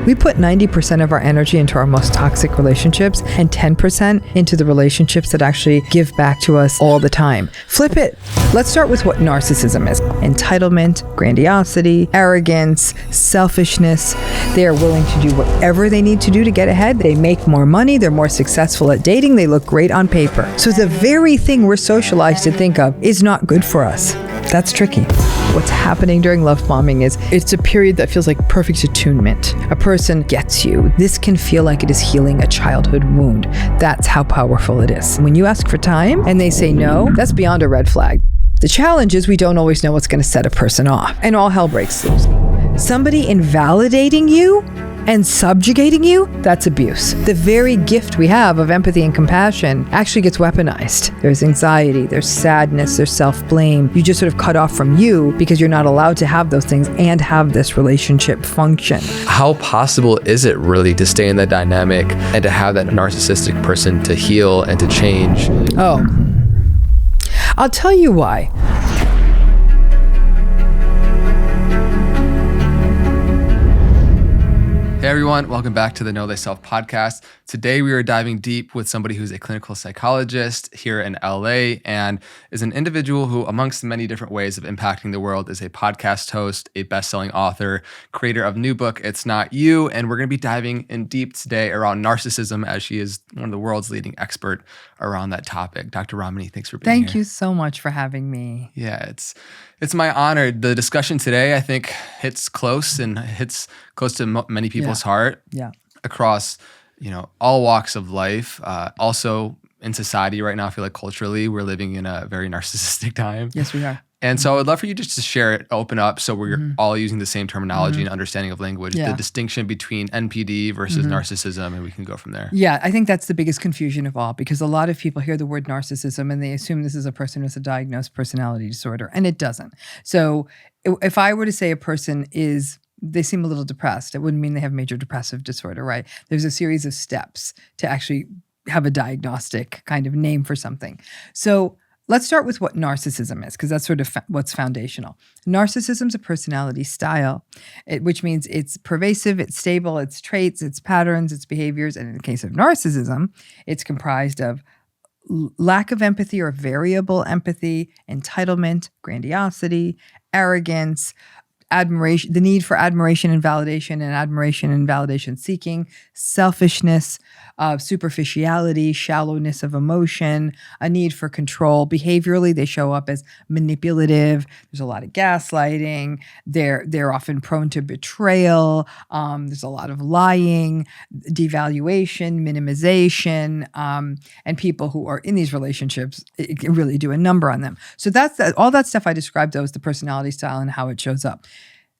We put 90% of our energy into our most toxic relationships and 10% into the relationships that actually give back to us all the time. Flip it. Let's start with what narcissism is. Entitlement, grandiosity, arrogance, selfishness. They are willing to do whatever they need to do to get ahead. They make more money. They're more successful at dating. They look great on paper. So the very thing we're socialized to think of is not good for us. That's tricky. What's happening during love bombing is it's a period that feels like perfect attunement. A person gets you. This can feel like it is healing a childhood wound. That's how powerful it is. When you ask for time and they say no, that's beyond a red flag. The challenge is we don't always know what's going to set a person off, and all hell breaks loose. Somebody invalidating you and subjugating you, that's abuse. The very gift we have of empathy and compassion actually gets weaponized. There's anxiety, there's sadness, there's self-blame. You just sort of cut off from you because you're not allowed to have those things and have this relationship function. How possible is it really to stay in that dynamic and to have that narcissistic person to heal and to change? Oh, I'll tell you why. Hey everyone, welcome back to the Know Thyself podcast. Today we are diving deep with somebody who's a clinical psychologist here in LA and is an individual who, amongst many different ways of impacting the world, is a podcast host, a best-selling author, creator of new book, It's Not You, and we're going to be diving in deep today around narcissism as she is one of the world's leading expert around that topic. Dr. Ramani, thanks for being here. Thank you so much for having me. Yeah, it's my honor. The discussion today, I think, hits close to many people's heart. Yeah. Across, all walks of life. Also in society right now, I feel like culturally we're living in a very narcissistic time. Yes, we are. And so I would love for you just to share it, open up so we're all using the same terminology and understanding of language, the distinction between NPD versus narcissism, and we can go from there. Yeah, I think that's the biggest confusion of all, because a lot of people hear the word narcissism and they assume this is a person with a diagnosed personality disorder, and it doesn't. So if I were to say a person they seem a little depressed, it wouldn't mean they have major depressive disorder, right? There's a series of steps to actually have a diagnostic kind of name for something. So let's start with what narcissism is, because that's sort of what's foundational. Narcissism is a personality style, which means it's pervasive, it's stable, it's traits, it's patterns, it's behaviors. And in the case of narcissism, it's comprised of lack of empathy or variable empathy, entitlement, grandiosity, arrogance, admiration, the need for admiration and validation seeking, selfishness, superficiality, shallowness of emotion, a need for control. Behaviorally, they show up as manipulative. There's a lot of gaslighting. They're often prone to betrayal. There's a lot of lying, devaluation, minimization, and people who are in these relationships it can really do a number on them. So that's all that stuff I described, though, is the personality style and how it shows up.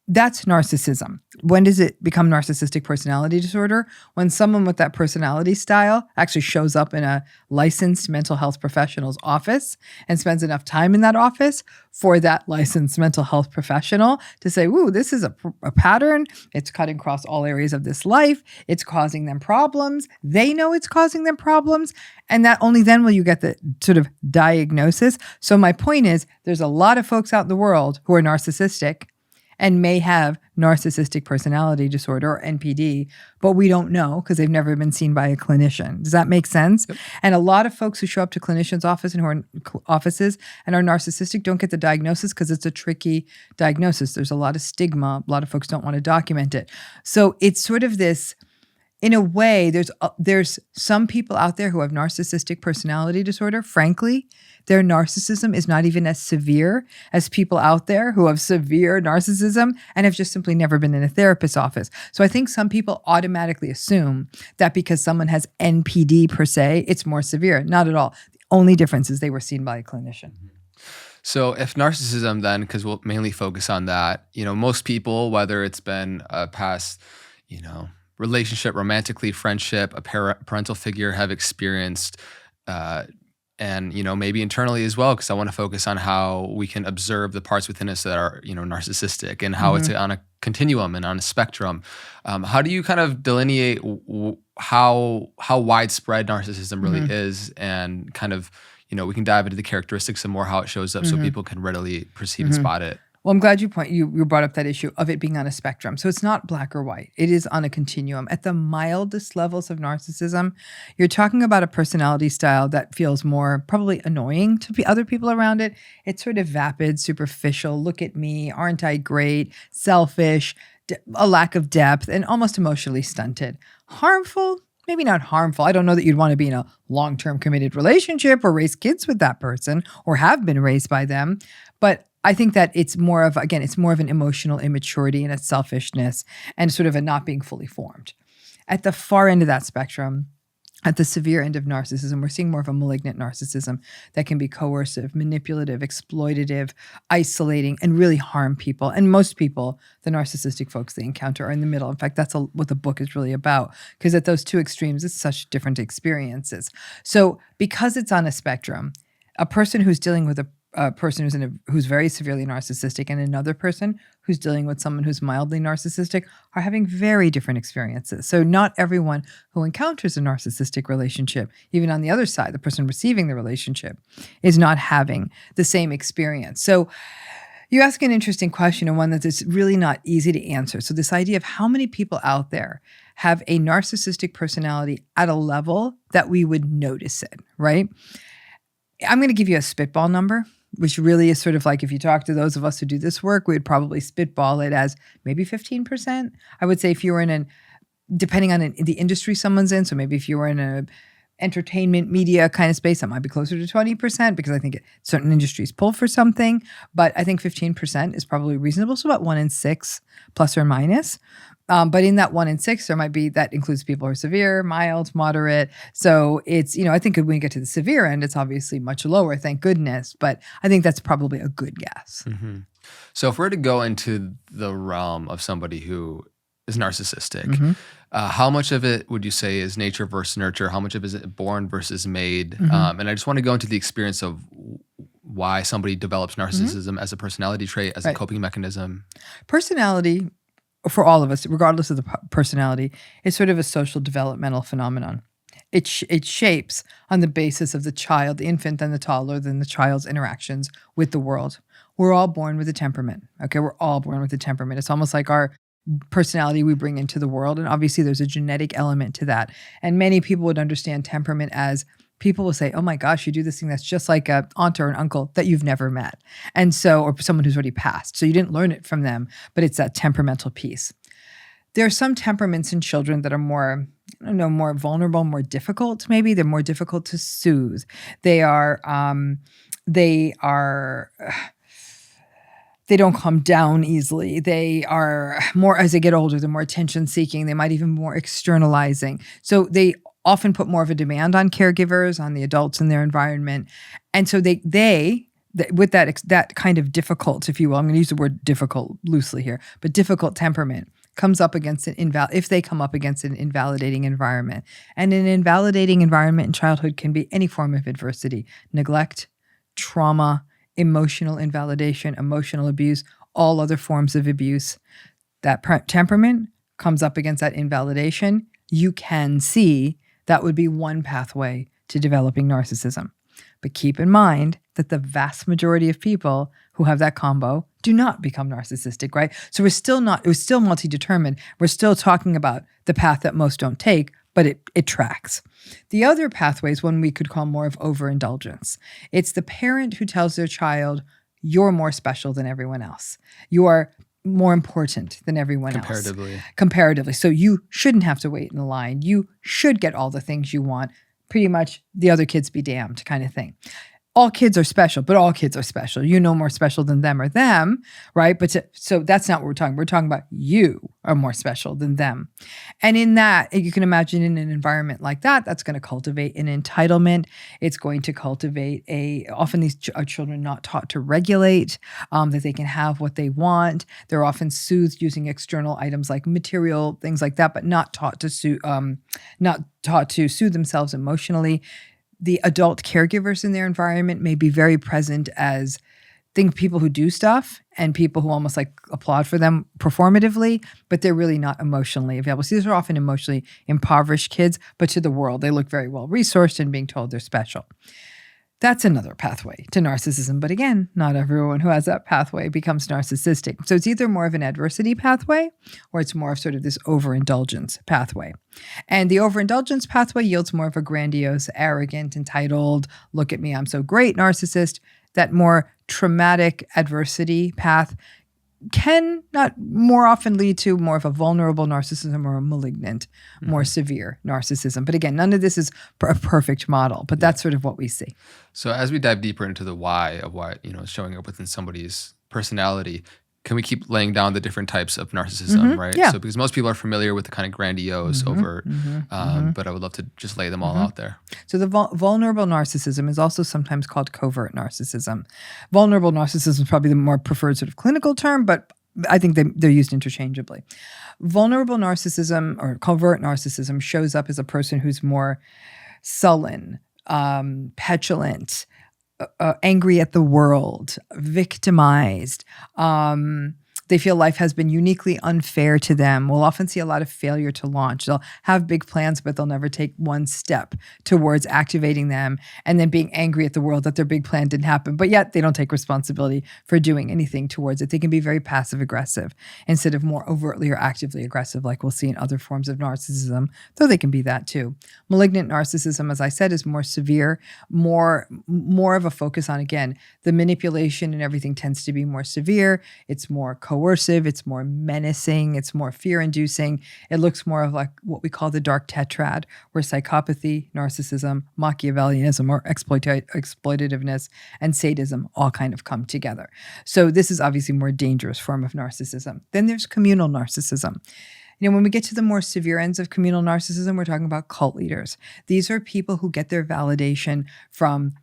That's narcissism. When does it become narcissistic personality disorder? When someone with that personality style actually shows up in a licensed mental health professional's office and spends enough time in that office for that licensed mental health professional to say, "Ooh, this is a pattern. It's cutting across all areas of this life. It's causing them problems. They know it's causing them problems." And that only then will you get the sort of diagnosis. So my point is, there's a lot of folks out in the world who are narcissistic and may have narcissistic personality disorder or NPD, but we don't know because they've never been seen by a clinician. Does that make sense? Yep. And a lot of folks who show up to clinicians' offices and are narcissistic don't get the diagnosis because it's a tricky diagnosis. There's a lot of stigma. A lot of folks don't want to document it. So it's sort of this, in a way, there's some people out there who have narcissistic personality disorder. Frankly, their narcissism is not even as severe as people out there who have severe narcissism and have just simply never been in a therapist's office. So I think some people automatically assume that because someone has NPD per se, it's more severe. Not at all. The only difference is they were seen by a clinician. So if narcissism then, because we'll mainly focus on that, most people, whether it's been a past, relationship, romantically, friendship, a parental figure, have experienced and maybe internally as well, because I want to focus on how we can observe the parts within us that are narcissistic and how it's on a continuum and on a spectrum. How do you kind of delineate how widespread narcissism really is, and kind of we can dive into the characteristics and more how it shows up so people can readily perceive and spot it? Well, I'm glad you brought up that issue of it being on a spectrum. So it's not black or white. It is on a continuum. At the mildest levels of narcissism, you're talking about a personality style that feels more probably annoying to other people around it. It's sort of vapid, superficial, look at me, aren't I great, selfish, a lack of depth, and almost emotionally stunted. Harmful? Maybe not harmful. I don't know that you'd want to be in a long-term committed relationship or raise kids with that person or have been raised by them. But I think that it's more of an emotional immaturity and a selfishness and sort of a not being fully formed. At the far end of that spectrum, at the severe end of narcissism, we're seeing more of a malignant narcissism that can be coercive, manipulative, exploitative, isolating, and really harm people. And most people, the narcissistic folks they encounter, are in the middle. In fact, that's what the book is really about, because at those two extremes, it's such different experiences. So because it's on a spectrum, a person who's dealing with a person who's very severely narcissistic and another person who's dealing with someone who's mildly narcissistic are having very different experiences. So not everyone who encounters a narcissistic relationship, even on the other side, the person receiving the relationship, is not having the same experience. So you ask an interesting question, and one that is really not easy to answer. So this idea of how many people out there have a narcissistic personality at a level that we would notice it, right? I'm going to give you a spitball number, which really is sort of like, if you talk to those of us who do this work, we'd probably spitball it as maybe 15%. I would say if you were depending on the industry someone's in, so maybe if you were in a entertainment media kind of space, that might be closer to 20%, because I think certain industries pull for something. But I think 15% is probably reasonable. So about 1 in 6 plus or minus. But in that 1 in 6, that includes people who are severe, mild, moderate. So it's, I think when we get to the severe end, it's obviously much lower, thank goodness. But I think that's probably a good guess. Mm-hmm. So if we're to go into the realm of somebody who is narcissistic, Mm-hmm. How much of it would you say is nature versus nurture? How much of it is born versus made? Mm-hmm. And I just want to go into the experience of why somebody develops narcissism as a personality trait, as a coping mechanism. Personality, for all of us, regardless of the personality, is sort of a social developmental phenomenon. It shapes on the basis of the child, the infant, then the toddler, then the child's interactions with the world. We're all born with a temperament. Okay, we're all born with a temperament. It's almost like our personality we bring into the world, and obviously there's a genetic element to that. And many people would understand temperament as, people will say, oh my gosh, you do this thing that's just like an aunt or an uncle that you've never met. And so, or someone who's already passed. So you didn't learn it from them, but it's that temperamental piece. There are some temperaments in children that are more vulnerable, more difficult maybe. They're more difficult to soothe. They don't calm down easily. They are more, as they get older, they're more attention seeking. They might even be more externalizing. So they often put more of a demand on caregivers, on the adults in their environment. And so they with that kind of difficult, if you will, I'm going to use the word difficult loosely here, but difficult temperament comes up against if they come up against an invalidating environment. And an invalidating environment in childhood can be any form of adversity, neglect, trauma, emotional invalidation, emotional abuse, all other forms of abuse. That temperament comes up against that invalidation. You can see that would be one pathway to developing narcissism. But keep in mind that the vast majority of people who have that combo do not become narcissistic, right? So we're still multi-determined. We're still talking about the path that most don't take, but it tracks. The other pathway is one we could call more of overindulgence. It's the parent who tells their child, you're more special than everyone else. You are more important than everyone else. Comparatively. So you shouldn't have to wait in the line. You should get all the things you want. Pretty much the other kids be damned kind of thing. All kids are special, but all kids are special. You're no more special than them or them, right? So that's not what we're talking. We're talking about you are more special than them. And in that, you can imagine in an environment like that, that's going to cultivate an entitlement. It's going to cultivate often these are children not taught to regulate, that they can have what they want. They're often soothed using external items like material, things like that, but not taught to soothe themselves emotionally. The adult caregivers in their environment may be very present as people who do stuff and people who almost like applaud for them performatively, but they're really not emotionally available. So these are often emotionally impoverished kids, but to the world, they look very well resourced and being told they're special. That's another pathway to narcissism. But again, not everyone who has that pathway becomes narcissistic. So it's either more of an adversity pathway or it's more of sort of this overindulgence pathway. And the overindulgence pathway yields more of a grandiose, arrogant, entitled, look at me, I'm so great narcissist. That more traumatic adversity path can not more often lead to more of a vulnerable narcissism or a malignant, more severe narcissism. But again, none of this is a perfect model, but that's sort of what we see. So as we dive deeper into the why of why, it's showing up within somebody's personality, can we keep laying down the different types of narcissism, right? Yeah. So because most people are familiar with the kind of grandiose, overt, but I would love to just lay them all out there. So the vulnerable narcissism is also sometimes called covert narcissism. Vulnerable narcissism is probably the more preferred sort of clinical term, but I think they're used interchangeably. Vulnerable narcissism or covert narcissism shows up as a person who's more sullen, petulant, angry at the world, victimized. They feel life has been uniquely unfair to them. We'll often see a lot of failure to launch. They'll have big plans, but they'll never take one step towards activating them and then being angry at the world that their big plan didn't happen. But yet they don't take responsibility for doing anything towards it. They can be very passive aggressive instead of more overtly or actively aggressive like we'll see in other forms of narcissism, though they can be that too. Malignant narcissism, as I said, is more severe, more of a focus on, again, the manipulation and everything tends to be more severe. It's more coercive, it's more menacing, it's more fear-inducing. It looks more of like what we call the dark tetrad, where psychopathy, narcissism, Machiavellianism, or exploitativeness, and sadism all kind of come together. So this is obviously a more dangerous form of narcissism. Then there's communal narcissism. When we get to the more severe ends of communal narcissism, we're talking about cult leaders. These are people who get their validation from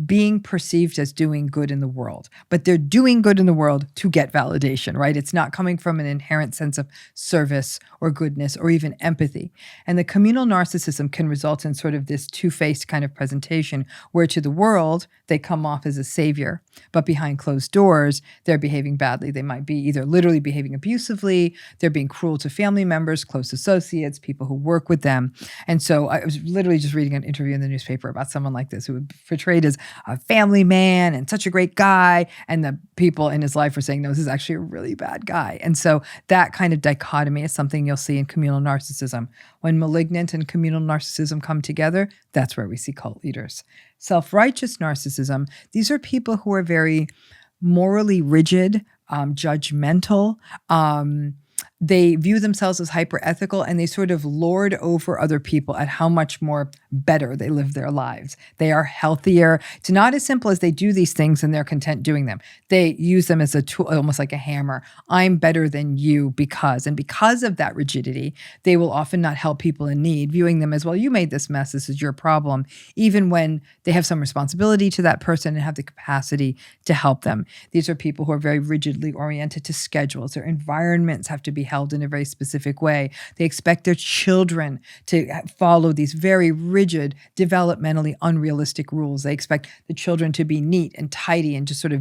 being perceived as doing good in the world, but they're doing good in the world to get validation, right? It's not coming from an inherent sense of service or goodness or even empathy. And the communal narcissism can result in sort of this two-faced kind of presentation where to the world, they come off as a savior, but behind closed doors, they're behaving badly. They might be either literally behaving abusively, they're being cruel to family members, close associates, people who work with them. And so I was literally just reading an interview in the newspaper about someone like this who was portrayed as a family man and such a great guy. And the people in his life were saying, no, this is actually a really bad guy. And so that kind of dichotomy is something you'll see in communal narcissism. When malignant and communal narcissism come together, that's where we see cult leaders. Self-righteous narcissism, these are people who are very morally rigid, judgmental, they view themselves as hyper-ethical, and they sort of lord over other people at how much more better they live their lives. They are healthier. It's not as simple as they do these things and they're content doing them. They use them as a tool, almost like a hammer. I'm better than you because. And because of that rigidity, they will often not help people in need, viewing them as, well, you made this mess, this is your problem, even when they have some responsibility to that person and have the capacity to help them. These are people who are very rigidly oriented to schedules. Their environments have to be held in a very specific way. They expect their children to follow these very rigid, developmentally unrealistic rules. They expect the children to be neat and tidy and just sort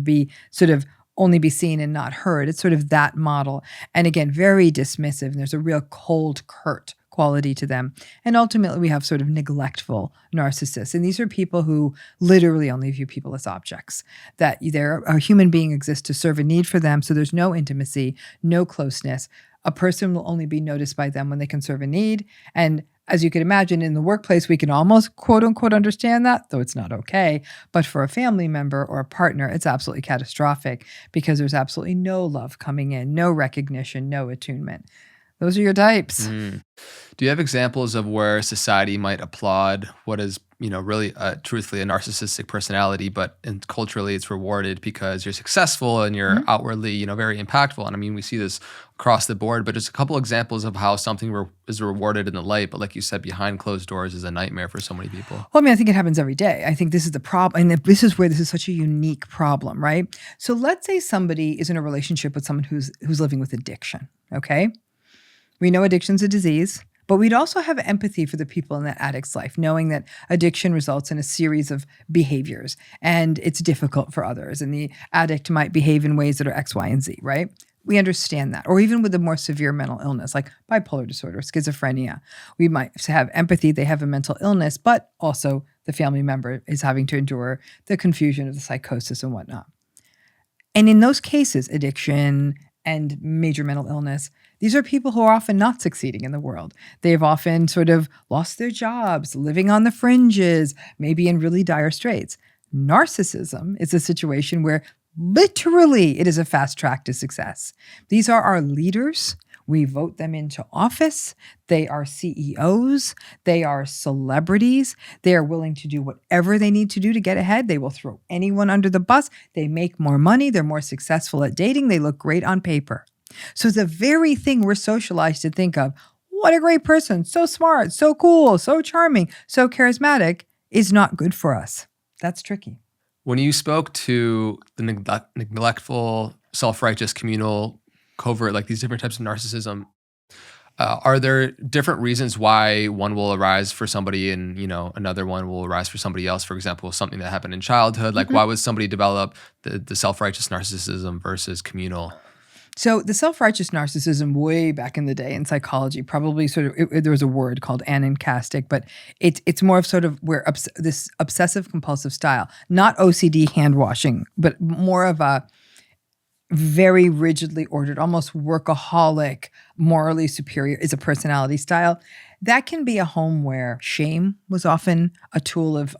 of only be seen and not heard. It's sort of that model. And again, very dismissive. And there's a real cold, curt quality to them. And ultimately, we have sort of neglectful narcissists. And these are people who literally only view people as objects, that a human being exists to serve a need for them. So there's no intimacy, no closeness. A person will only be noticed by them when they can serve a need. And as you can imagine, in the workplace, we can almost quote unquote understand that, though it's not okay. But for a family member or a partner, it's absolutely catastrophic because there's absolutely no love coming in, no recognition, no attunement. Those are your types. Do you have examples of where society might applaud what is, really truthfully a narcissistic personality, but culturally it's rewarded because you're successful and you're outwardly, very impactful? And I mean, we see this across the board, but just a couple examples of how something is rewarded in the light, but like you said, behind closed doors is a nightmare for so many people. Well, I mean, I think it happens every day. I think this is the problem. And this is where this is such a unique problem, right? So let's say somebody is in a relationship with someone who's living with addiction, okay? We know addiction's a disease, but we'd also have empathy for the people in that addict's life, knowing that addiction results in a series of behaviors and it's difficult for others. And the addict might behave in ways that are X, Y, and Z, right? we understand that. Or even with a more severe mental illness like bipolar disorder, schizophrenia, we might have empathy. They have a mental illness, but also the family member is having to endure the confusion of the psychosis and whatnot. And in those cases, addiction and major mental illness, these are people who are often not succeeding in the world. They've often sort of lost their jobs, living on the fringes, maybe in really dire straits. Narcissism is a situation where literally it is a fast track to success. These are our leaders. We vote them into office. They are CEOs. They are celebrities. They are willing to do whatever they need to do to get ahead. They will throw anyone under the bus. They make more money. They're more successful at dating. They look great on paper. So the very thing we're socialized to think of, what a great person, so smart, so cool, so charming, so charismatic, is not good for us. That's tricky. When you spoke to the neglectful, self-righteous, communal, covert, like these different types of narcissism, are there different reasons why one will arise for somebody and, another one will arise for somebody else? For example, something that happened in childhood, like why would somebody develop the self-righteous narcissism versus communal? So the self-righteous narcissism way back in the day in psychology, probably sort of, there was a word called anancastic, but it's more of sort of where this obsessive compulsive style, not OCD hand washing, but more of a very rigidly ordered, almost workaholic, morally superior is a personality style. That can be a home where shame was often a tool of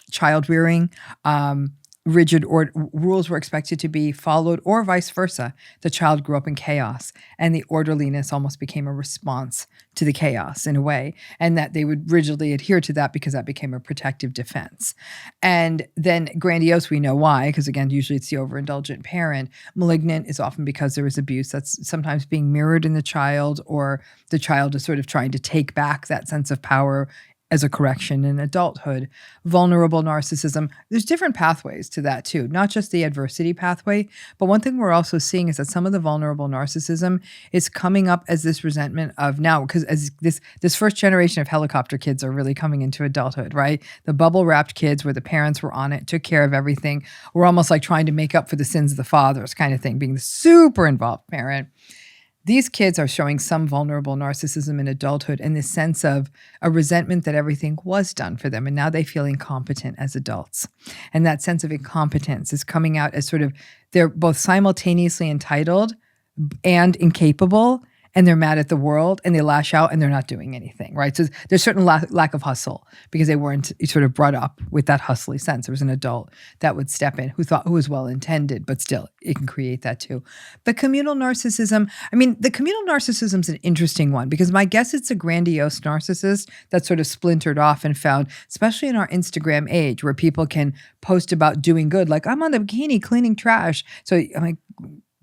child rearing. Rigid rules were expected to be followed, or vice versa. The child grew up in chaos, and the orderliness almost became a response to the chaos in a way, and that they would rigidly adhere to that because that became a protective defense. And then grandiose, we know why, because again, usually it's the overindulgent parent. Malignant is often because there is abuse that's sometimes being mirrored in the child, or the child is sort of trying to take back that sense of power as a correction in adulthood. Vulnerable narcissism, there's different pathways to that too, not just the adversity pathway. But one thing we're also seeing is that some of the vulnerable narcissism is coming up as this resentment of now, because as this first generation of helicopter kids are really coming into adulthood, right? The bubble wrapped kids where the parents were on it, took care of everything. We're almost like trying to make up for the sins of the fathers kind of thing, being the super involved parent. These kids are showing some vulnerable narcissism in adulthood and this sense of a resentment that everything was done for them. And now they feel incompetent as adults. And that sense of incompetence is coming out as sort of, they're both simultaneously entitled and incapable, and they're mad at the world and they lash out and they're not doing anything, right? So there's certain lack of hustle because they weren't sort of brought up with that hustly sense. There was an adult that would step in who was well-intended, but still it can create that too. The communal narcissism, the communal narcissism is an interesting one because my guess it's a grandiose narcissist that's sort of splintered off and found, especially in our Instagram age where people can post about doing good, like I'm on the bikini cleaning trash. So I'm like,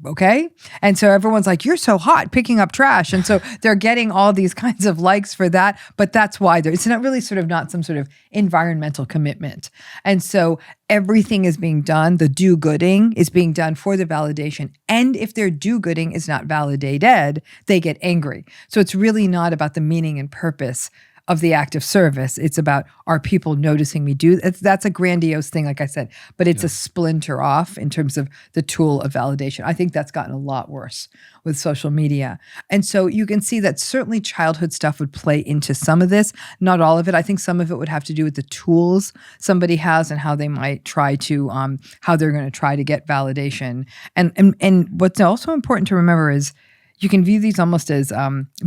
okay. And so everyone's like, you're so hot picking up trash. And so they're getting all these kinds of likes for that. But that's why it's not really not some sort of environmental commitment. And so everything is being done. The do-gooding is being done for the validation. And if their do-gooding is not validated, they get angry. So it's really not about the meaning and purpose of the act of service. It's about, are people noticing me do? That's a grandiose thing, like I said, but it's a splinter off in terms of the tool of validation. I think that's gotten a lot worse with social media. And so you can see that certainly childhood stuff would play into some of this, not all of it. I think some of it would have to do with the tools somebody has and how they might try to, how they're going to try to get validation. And what's also important to remember is you can view these almost as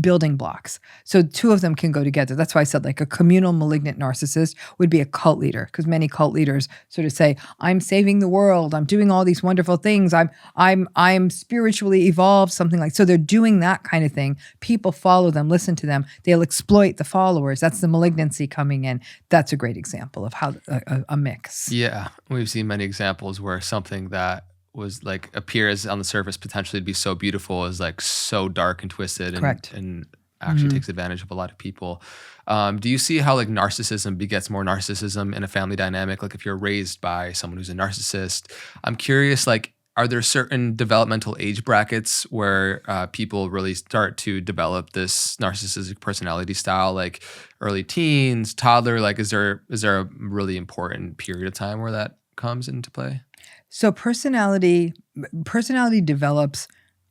building blocks. So two of them can go together. That's why I said like a communal malignant narcissist would be a cult leader, because many cult leaders sort of say, I'm saving the world. I'm doing all these wonderful things. I'm spiritually evolved, something like, so they're doing that kind of thing. People follow them, listen to them. They'll exploit the followers. That's the malignancy coming in. That's a great example of how a mix. Yeah. We've seen many examples where something that was like appears on the surface potentially to be so beautiful is like so dark and twisted and actually takes advantage of a lot of people. Do you see how like narcissism begets more narcissism in a family dynamic? Like if you're raised by someone who's a narcissist, I'm curious, like, are there certain developmental age brackets where people really start to develop this narcissistic personality style, like early teens, toddler? Like, is there a really important period of time where that comes into play? So personality develops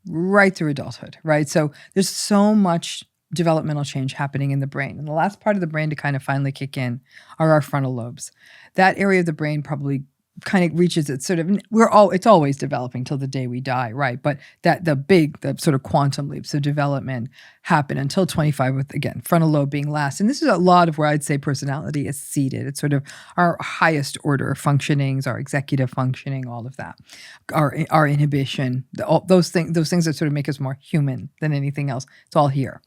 right through adulthood, right? So there's so much developmental change happening in the brain. And the last part of the brain to kind of finally kick in are our frontal lobes. That area of the brain probably kind of reaches its sort of, it's always developing till the day we die, right? But the sort of quantum leaps of development happen until 25 with, again, frontal lobe being last. And this is a lot of where I'd say personality is seated. It's sort of our highest order functionings, our executive functioning, all of that, our inhibition, those things that sort of make us more human than anything else. It's all here.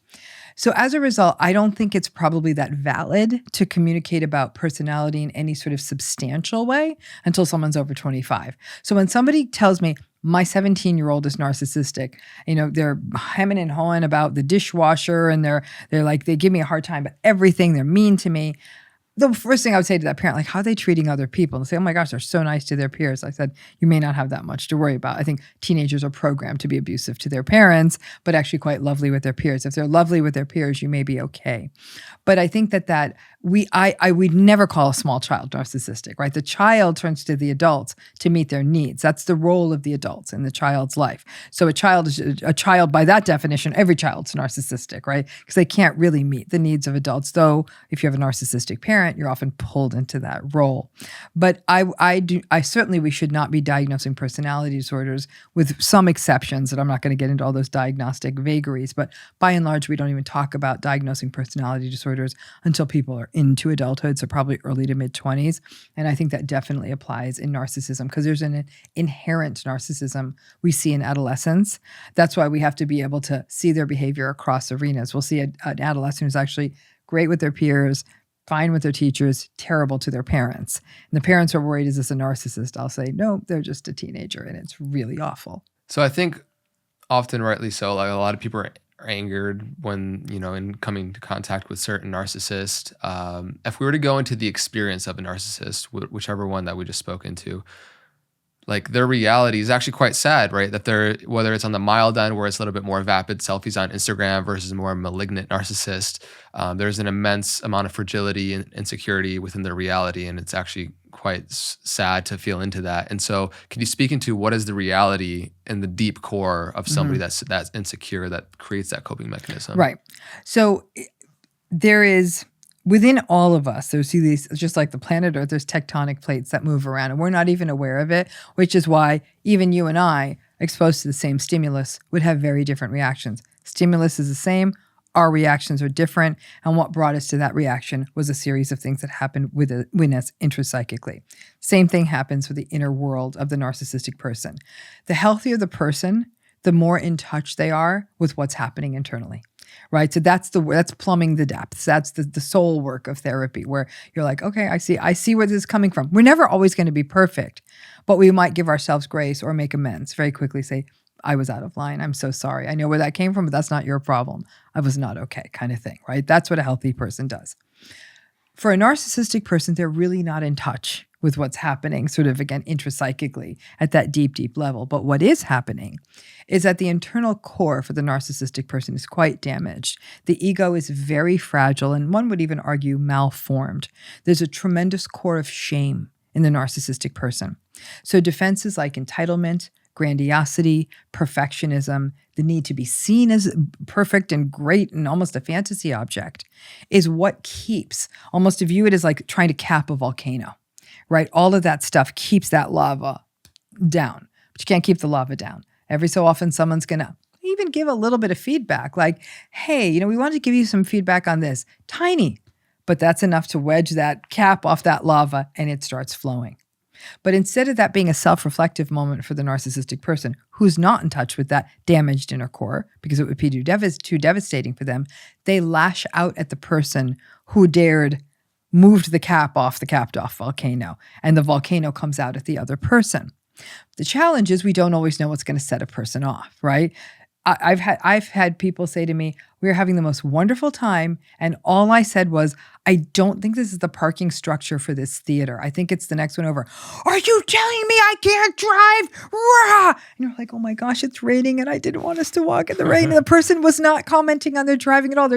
So as a result, I don't think it's probably that valid to communicate about personality in any sort of substantial way until someone's over 25. So when somebody tells me my 17-year-old is narcissistic, they're hemming and hawing about the dishwasher and they're like, they give me a hard time about everything. They're mean to me. The first thing I would say to that parent, like, how are they treating other people? And say, oh my gosh, they're so nice to their peers. I said, you may not have that much to worry about. I think teenagers are programmed to be abusive to their parents, but actually quite lovely with their peers. If they're lovely with their peers, you may be okay. But I think that we'd never call a small child narcissistic, right? The child turns to the adults to meet their needs. That's the role of the adults in the child's life. So a child is a child by that definition. Every child's narcissistic, right? Because they can't really meet the needs of adults. Though if you have a narcissistic parent, you're often pulled into that role. But I certainly, we should not be diagnosing personality disorders, with some exceptions that I'm not going to get into all those diagnostic vagaries. But by and large, we don't even talk about diagnosing personality disorders until people are into adulthood, so probably early to mid-20s. And I think that definitely applies in narcissism, because there's an inherent narcissism we see in adolescence. That's why we have to be able to see their behavior across arenas. We'll see an adolescent who's actually great with their peers, fine with their teachers, terrible to their parents. And the parents are worried, is this a narcissist? I'll say, no, they're just a teenager, and it's really awful. So I think often, rightly so, like a lot of people are angered when, in coming to contact with certain narcissists. If we were to go into the experience of a narcissist, whichever one that we just spoke into, like their reality is actually quite sad, right? That whether it's on the mild end where it's a little bit more vapid selfies on Instagram versus more malignant narcissist, there's an immense amount of fragility and insecurity within their reality. And it's actually quite sad to feel into that. And so can you speak into what is the reality in the deep core of somebody that's insecure, that creates that coping mechanism? Right. So there is, within all of us, there's these, just like the planet Earth, there's tectonic plates that move around and we're not even aware of it, which is why even you and I, exposed to the same stimulus, would have very different reactions. Stimulus is the same, our reactions are different, and what brought us to that reaction was a series of things that happened within us intrapsychically. Same thing happens with the inner world of the narcissistic person. The healthier the person, the more in touch they are with what's happening internally. Right. So that's plumbing the depths. That's the soul work of therapy, where you're like, okay, I see where this is coming from. We're never always going to be perfect, but we might give ourselves grace or make amends very quickly. Say, I was out of line. I'm so sorry. I know where that came from, but that's not your problem. I was not okay, kind of thing. Right. That's what a healthy person does. For a narcissistic person, they're really not in touch with what's happening, sort of, again, intrapsychically at that deep, deep level. But what is happening is that the internal core for the narcissistic person is quite damaged. The ego is very fragile, and one would even argue malformed. There's a tremendous core of shame in the narcissistic person. So defenses like entitlement, grandiosity, perfectionism, the need to be seen as perfect and great and almost a fantasy object is what keeps, almost to view it as like trying to cap a volcano. Right? All of that stuff keeps that lava down, but you can't keep the lava down. Every so often, someone's going to even give a little bit of feedback like, hey, we wanted to give you some feedback on this. Tiny, but that's enough to wedge that cap off that lava and it starts flowing. But instead of that being a self-reflective moment for the narcissistic person who's not in touch with that damaged inner core, because it would be too devastating for them, they lash out at the person who dared moved the cap off the capped off volcano, and the volcano comes out at the other person. The challenge is we don't always know what's going to set a person off, right? I've had people say to me, we were having the most wonderful time, and all I said was, I don't think this is the parking structure for this theater. I think it's the next one over. Are you telling me I can't drive? Rah! And you're like, oh my gosh, it's raining and I didn't want us to walk in the rain. And the person was not commenting on their driving at all.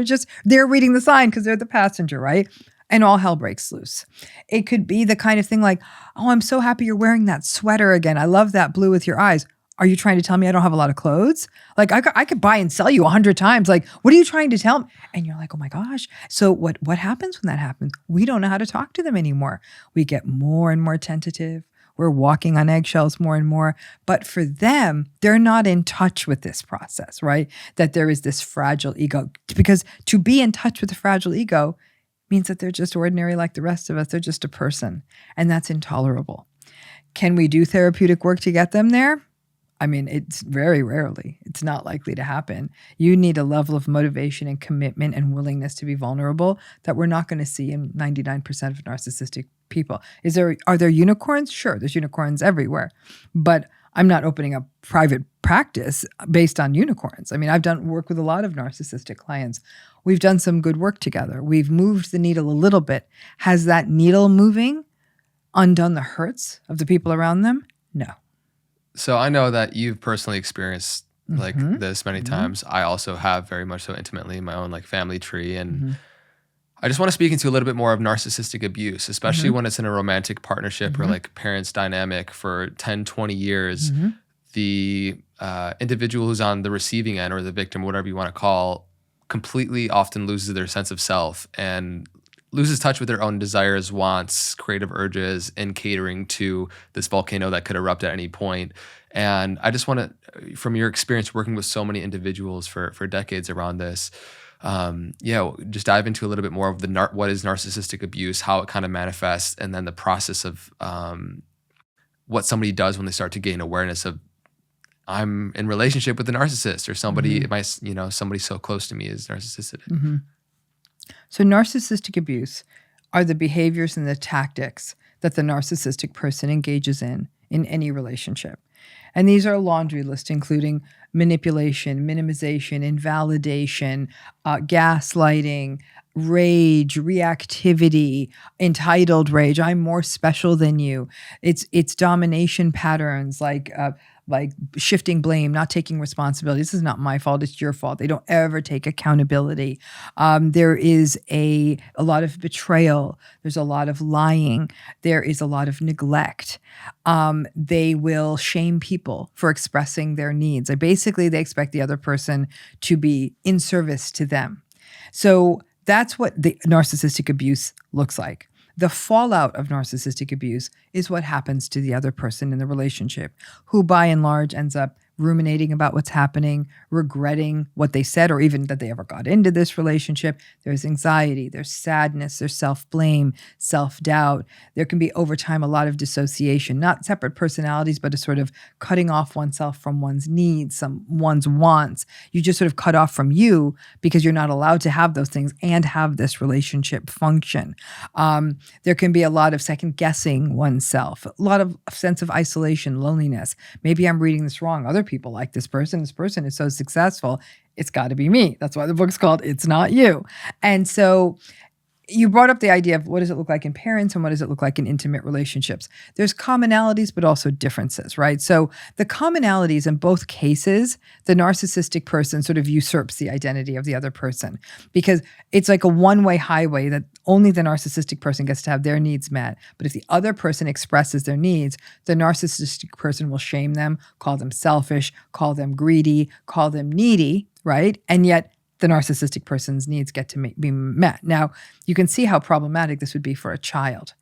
They're reading the sign because they're the passenger, right? And all hell breaks loose. It could be the kind of thing like, oh, I'm so happy you're wearing that sweater again. I love that blue with your eyes. Are you trying to tell me I don't have a lot of clothes? Like I could buy and sell you 100 times. Like, what are you trying to tell me? And you're like, oh my gosh. So what happens when that happens? We don't know how to talk to them anymore. We get more and more tentative. We're walking on eggshells more and more. But for them, they're not in touch with this process, right? That there is this fragile ego. Because to be in touch with the fragile ego means that they're just ordinary like the rest of us. They're just a person. And that's intolerable. Can we do therapeutic work to get them there? I mean, it's very rarely. It's not likely to happen. You need a level of motivation and commitment and willingness to be vulnerable that we're not going to see in 99% of narcissistic people. Are there unicorns? Sure, there's unicorns everywhere. But I'm not opening a private practice based on unicorns. I mean, I've done work with a lot of narcissistic clients. We've done some good work together. We've moved the needle a little bit. Has that needle moving undone the hurts of the people around them? No. So I know that you've personally experienced like this many times. I also have, very much so intimately, in my own like family tree. And I just want to speak into a little bit more of narcissistic abuse, especially when it's in a romantic partnership or like parents dynamic for 10, 20 years. The individual who's on the receiving end, or the victim, whatever you want to call, completely often loses their sense of self and loses touch with their own desires, wants, creative urges, in catering to this volcano that could erupt at any point. And I just want to, from your experience working with so many individuals for decades around this, just dive into a little bit more of what is narcissistic abuse, how it kind of manifests, and then the process of what somebody does when they start to gain awareness of, I'm in relationship with a narcissist, or somebody, somebody so close to me is narcissistic. So narcissistic abuse are the behaviors and the tactics that the narcissistic person engages in any relationship. And these are a laundry list, including manipulation, minimization, invalidation, gaslighting, rage, reactivity, entitled rage. I'm more special than you. It's domination patterns like shifting blame, not taking responsibility. This is not my fault. It's your fault. They don't ever take accountability. There is a lot of betrayal. There's a lot of lying. There is a lot of neglect. They will shame people for expressing their needs. Basically, they expect the other person to be in service to them. So that's what the narcissistic abuse looks like. The fallout of narcissistic abuse is what happens to the other person in the relationship, who by and large ends up ruminating about what's happening, regretting what they said or even that they ever got into this relationship. There's anxiety, there's sadness, there's self-blame, self-doubt. There can be over time a lot of dissociation, not separate personalities, but a sort of cutting off oneself from one's needs, one's wants. You just sort of cut off from you because you're not allowed to have those things and have this relationship function. There can be a lot of second guessing oneself, a lot of sense of isolation, loneliness. Maybe I'm reading this wrong. Other people like this person. This person is so successful. It's got to be me. That's why the book's called It's Not You. And so you brought up the idea of what does it look like in parents and what does it look like in intimate relationships. There's commonalities, but also differences, right? So the commonalities in both cases, the narcissistic person sort of usurps the identity of the other person because it's like a one-way highway that only the narcissistic person gets to have their needs met. But if the other person expresses their needs, the narcissistic person will shame them, call them selfish, call them greedy, call them needy, right? And yet the narcissistic person's needs get to be met. Now, you can see how problematic this would be for a child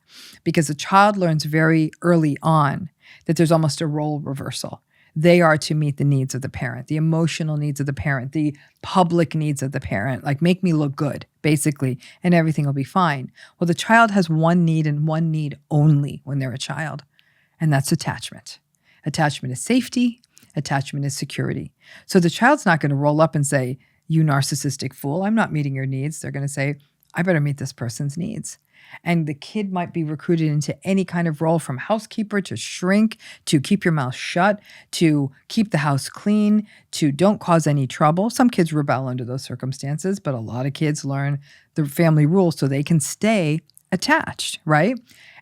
because a child learns very early on that there's almost a role reversal. They are to meet the needs of the parent, the emotional needs of the parent, the public needs of the parent, like make me look good, basically, and everything will be fine. Well, the child has one need and one need only when they're a child, and that's attachment. Attachment is safety. Attachment is security. So the child's not going to roll up and say, you narcissistic fool, I'm not meeting your needs. They're going to say, I better meet this person's needs. And the kid might be recruited into any kind of role from housekeeper to shrink, to keep your mouth shut, to keep the house clean, to don't cause any trouble. Some kids rebel under those circumstances, but a lot of kids learn the family rules so they can stay attached, right?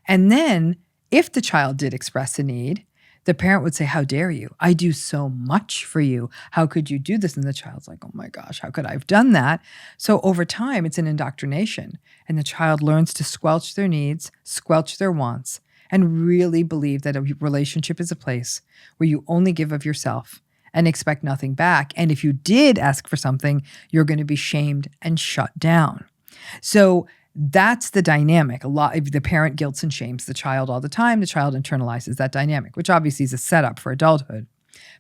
And then if the child did express a need, the parent would say, how dare you? I do so much for you. How could you do this? And the child's like, oh my gosh, how could I have done that? So over time, it's an indoctrination. And the child learns to squelch their needs, squelch their wants, and really believe that a relationship is a place where you only give of yourself and expect nothing back. And if you did ask for something, you're going to be shamed and shut down. So that's the dynamic. The parent guilts and shames the child all the time. The child internalizes that dynamic, which obviously is a setup for adulthood.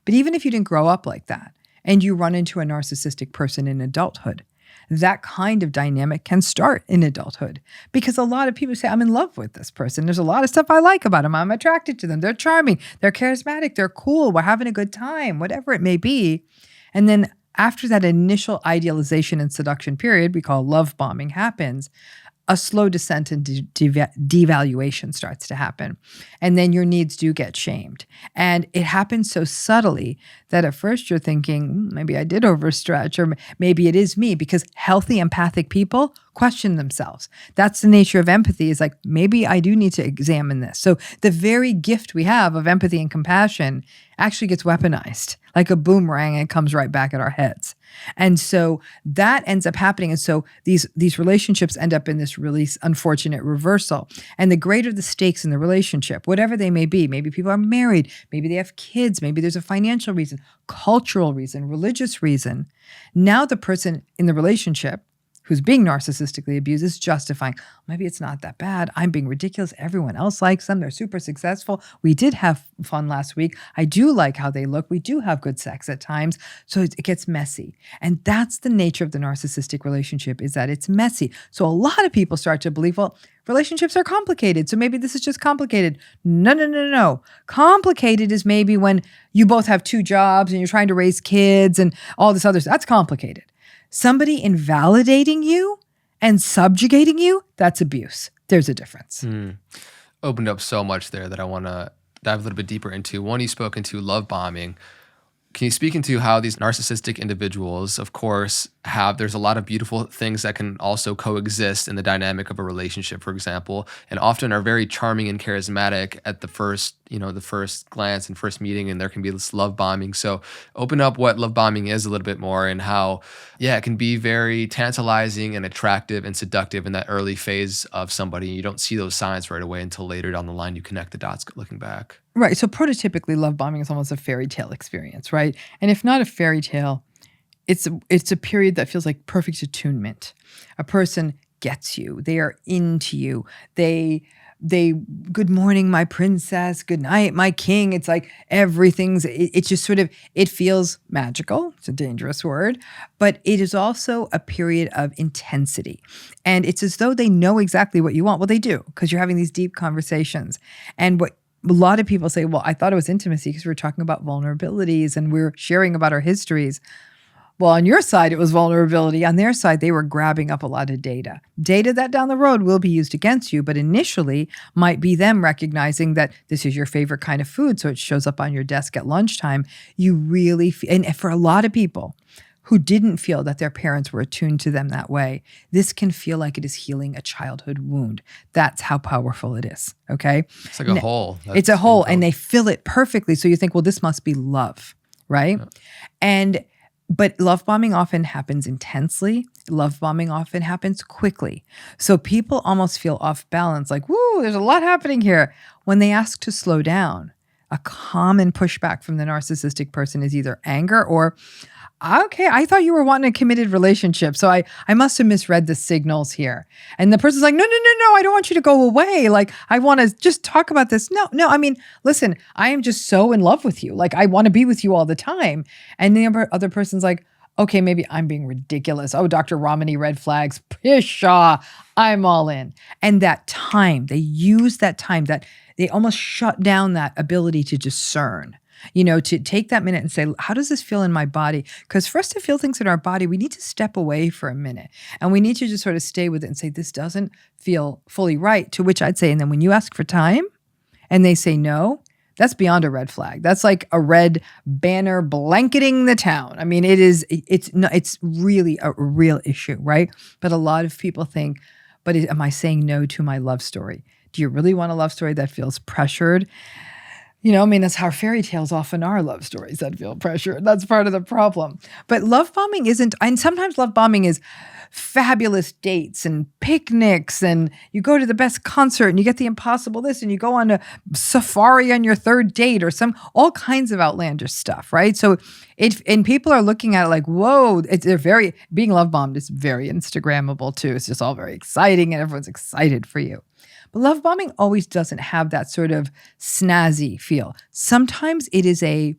But even if you didn't grow up like that and you run into a narcissistic person in adulthood, that kind of dynamic can start in adulthood, because a lot of people say, I'm in love with this person. There's a lot of stuff I like about them. I'm attracted to them. They're charming. They're charismatic. They're cool. We're having a good time, whatever it may be. And then after that initial idealization and seduction period we call love bombing happens, a slow descent into devaluation starts to happen. And then your needs do get shamed. And it happens so subtly that at first you're thinking, maybe I did overstretch, or maybe it is me, because healthy empathic people question themselves. That's the nature of empathy, is like, maybe I do need to examine this. So the very gift we have of empathy and compassion actually gets weaponized like a boomerang, and it comes right back at our heads. And so that ends up happening. And so these relationships end up in this really unfortunate reversal. And the greater the stakes in the relationship, whatever they may be, maybe people are married, maybe they have kids, maybe there's a financial reason, cultural reason, religious reason. Now the person in the relationship who's being narcissistically abused is justifying, maybe it's not that bad. I'm being ridiculous. Everyone else likes them. They're super successful. We did have fun last week. I do like how they look. We do have good sex at times. So it gets messy. And that's the nature of the narcissistic relationship, is that it's messy. So a lot of people start to believe, well, relationships are complicated, so maybe this is just complicated. No. Complicated is maybe when you both have 2 jobs and you're trying to raise kids and all this other stuff. That's complicated. Somebody invalidating you and subjugating you, that's abuse. There's a difference. Opened up so much there that I want to dive a little bit deeper into. One, you spoke into love bombing. Can you speak into how these narcissistic individuals, of course, there's a lot of beautiful things that can also coexist in the dynamic of a relationship, for example, and often are very charming and charismatic at the first glance and first meeting, and there can be this love bombing. So open up what love bombing is a little bit more, and how, it can be very tantalizing and attractive and seductive in that early phase of somebody. You don't see those signs right away until later down the line you connect the dots looking back. Right. So prototypically, love bombing is almost a fairy tale experience, right? And if not a fairy tale, it's a period that feels like perfect attunement. A person gets you. They are into you. They good morning, my princess. Good night, my king. It's like it's just sort of, it feels magical. It's a dangerous word, but it is also a period of intensity. And it's as though they know exactly what you want. Well, they do, because you're having these deep conversations. And what a lot of people say, well, I thought it was intimacy because we were talking about vulnerabilities and we were sharing about our histories. Well, on your side, it was vulnerability. On their side, they were grabbing up a lot of data. Data that down the road will be used against you, but initially might be them recognizing that this is your favorite kind of food, so it shows up on your desk at lunchtime. You really, and for a lot of people who didn't feel that their parents were attuned to them that way, this can feel like it is healing a childhood wound. That's how powerful it is, okay? It's like a hole. It's a hole, and they fill it perfectly. So you think, well, this must be love, right? Yeah. But love bombing often happens intensely. Love bombing often happens quickly. So people almost feel off balance, like, woo, there's a lot happening here. When they ask to slow down, a common pushback from the narcissistic person is either anger or, okay, I thought you were wanting a committed relationship, so I must have misread the signals here. And the person's like, no, I don't want you to go away. Like, I want to just talk about this. No, I mean, listen, I am just so in love with you. Like, I want to be with you all the time. And the other person's like, okay, maybe I'm being ridiculous. Oh, Dr. Ramani, red flags, pshaw, I'm all in. And that time, they use that time, that they almost shut down that ability to discern. To take that minute and say, how does this feel in my body? Because for us to feel things in our body, we need to step away for a minute. And we need to just sort of stay with it and say, this doesn't feel fully right. To which I'd say, and then when you ask for time and they say no, that's beyond a red flag. That's like a red banner blanketing the town. I mean, it's really a real issue, right? But a lot of people think, but am I saying no to my love story? Do you really want a love story that feels pressured? I mean, that's how fairy tales often are love stories that feel pressure. That's part of the problem. But love bombing isn't, and sometimes love bombing is fabulous dates and picnics, and you go to the best concert and you get the impossible this, and you go on a safari on your third date or all kinds of outlandish stuff, right? So and people are looking at it like, whoa, being love bombed is very Instagrammable too. It's just all very exciting and everyone's excited for you. But love bombing always doesn't have that sort of snazzy feel. Sometimes it is a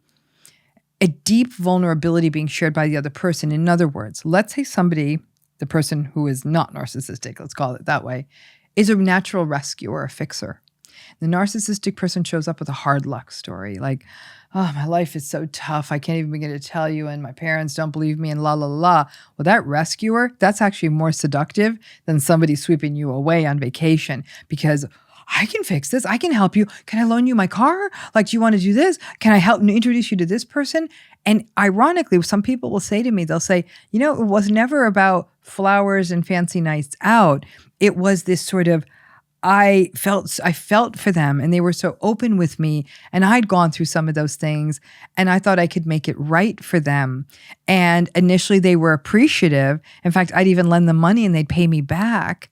deep vulnerability being shared by the other person. In other words, let's say somebody, the person who is not narcissistic, let's call it that way, is a natural rescuer, a fixer. The narcissistic person shows up with a hard luck story, like, oh, my life is so tough, I can't even begin to tell you, and my parents don't believe me, and la, la, la. Well, that rescuer, that's actually more seductive than somebody sweeping you away on vacation, because I can fix this. I can help you. Can I loan you my car? Like, do you want to do this? Can I help introduce you to this person? And ironically, some people will say to me, they'll say, it was never about flowers and fancy nights out. It was this sort of, I felt for them, and they were so open with me, and I'd gone through some of those things, and I thought I could make it right for them. And initially they were appreciative. In fact, I'd even lend them money and they'd pay me back.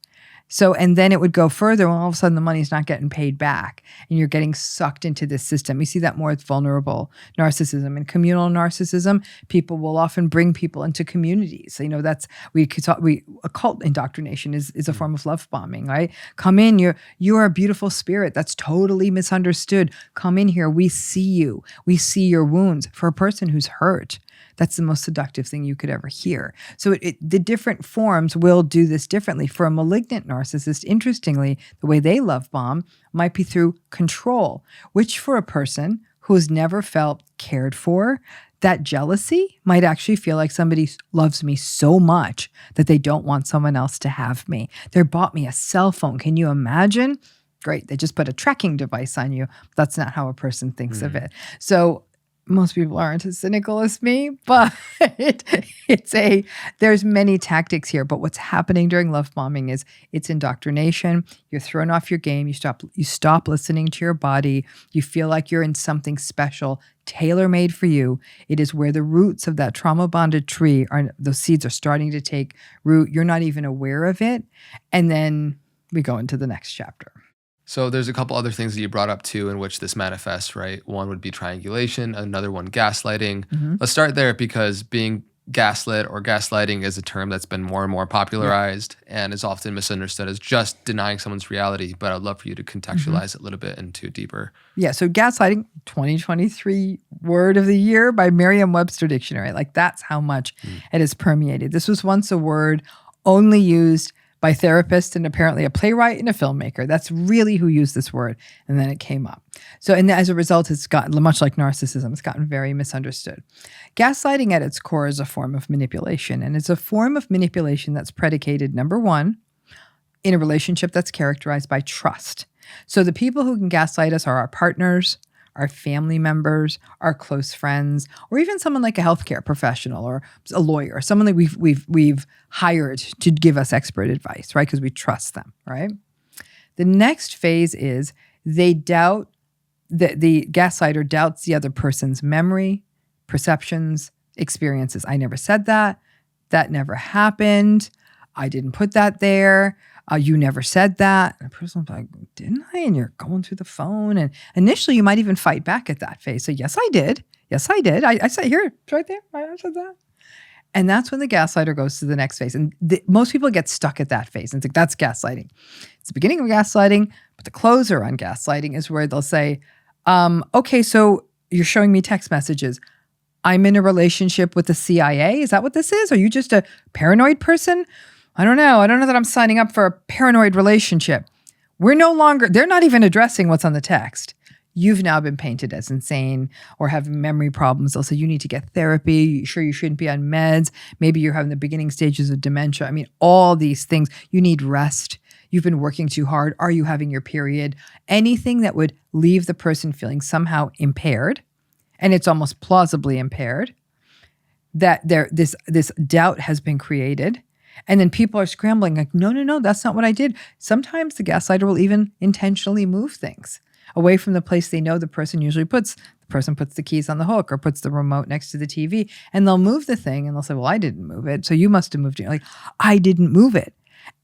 So, and then it would go further, and all of a sudden the money's not getting paid back, and you're getting sucked into this system. You see that more with vulnerable narcissism and communal narcissism. People will often bring people into communities. That's, occult indoctrination is a form of love bombing, right? Come in, you're a beautiful spirit that's totally misunderstood. Come in here, we see you. We see your wounds. For a person who's hurt, that's the most seductive thing you could ever hear. So the different forms will do this differently. For a malignant narcissist, interestingly, the way they love bomb might be through control, which for a person who's never felt cared for, that jealousy might actually feel like somebody loves me so much that they don't want someone else to have me. They bought me a cell phone. Can you imagine? Great. They just put a tracking device on you. That's not how a person thinks of it. So most people aren't as cynical as me, but there's many tactics here. But what's happening during love bombing is it's indoctrination. You're thrown off your game. You stop listening to your body. You feel like you're in something special, tailor-made for you. It is where the roots of that trauma-bonded tree those seeds are starting to take root. You're not even aware of it. And then we go into the next chapter. So there's a couple other things that you brought up too in which this manifests, right? One would be triangulation, another one gaslighting. Mm-hmm. Let's start there because being gaslit or gaslighting is a term that's been more and more popularized and is often misunderstood as just denying someone's reality. But I'd love for you to contextualize it a little bit into deeper. Yeah, so gaslighting, 2023 word of the year by Merriam-Webster Dictionary. Like that's how much it has permeated. This was once a word only used by therapists and apparently a playwright and a filmmaker. That's really who used this word. And then it came up. So, and as a result, it's gotten, much like narcissism, it's gotten very misunderstood. Gaslighting at its core is a form of manipulation. And it's a form of manipulation that's predicated, number one, in a relationship that's characterized by trust. So the people who can gaslight us are our partners, our family members, our close friends, or even someone like a healthcare professional or a lawyer, someone that we've hired to give us expert advice, right? Because we trust them, right? The next phase is they doubt, the gaslighter doubts the other person's memory, perceptions, experiences. I never said that. That never happened. I didn't put that there. You never said that. And the person's like, didn't I? And you're going through the phone. And initially, you might even fight back at that phase. So, yes, I did. Yes, I did. I said, here, it's right there. I said that. And that's when the gaslighter goes to the next phase. And most people get stuck at that phase and think that's gaslighting. It's the beginning of gaslighting, but the closer on gaslighting is where they'll say, okay, so you're showing me text messages. I'm in a relationship with the CIA. Is that what this is? Are you just a paranoid person? I don't know. I don't know that I'm signing up for a paranoid relationship. They're not even addressing what's on the text. You've now been painted as insane or having memory problems. They'll say you need to get therapy. Sure, you shouldn't be on meds. Maybe you're having the beginning stages of dementia. I mean, all these things. You need rest. You've been working too hard. Are you having your period? Anything that would leave the person feeling somehow impaired, and it's almost plausibly impaired, that this doubt has been created. And then people are scrambling like, no, that's not what I did. Sometimes the gaslighter will even intentionally move things. away from the place they know the person usually puts. The person puts the keys on the hook or puts the remote next to the TV, and they'll move the thing and they'll say, well, I didn't move it, so you must have moved it. Like, I didn't move it.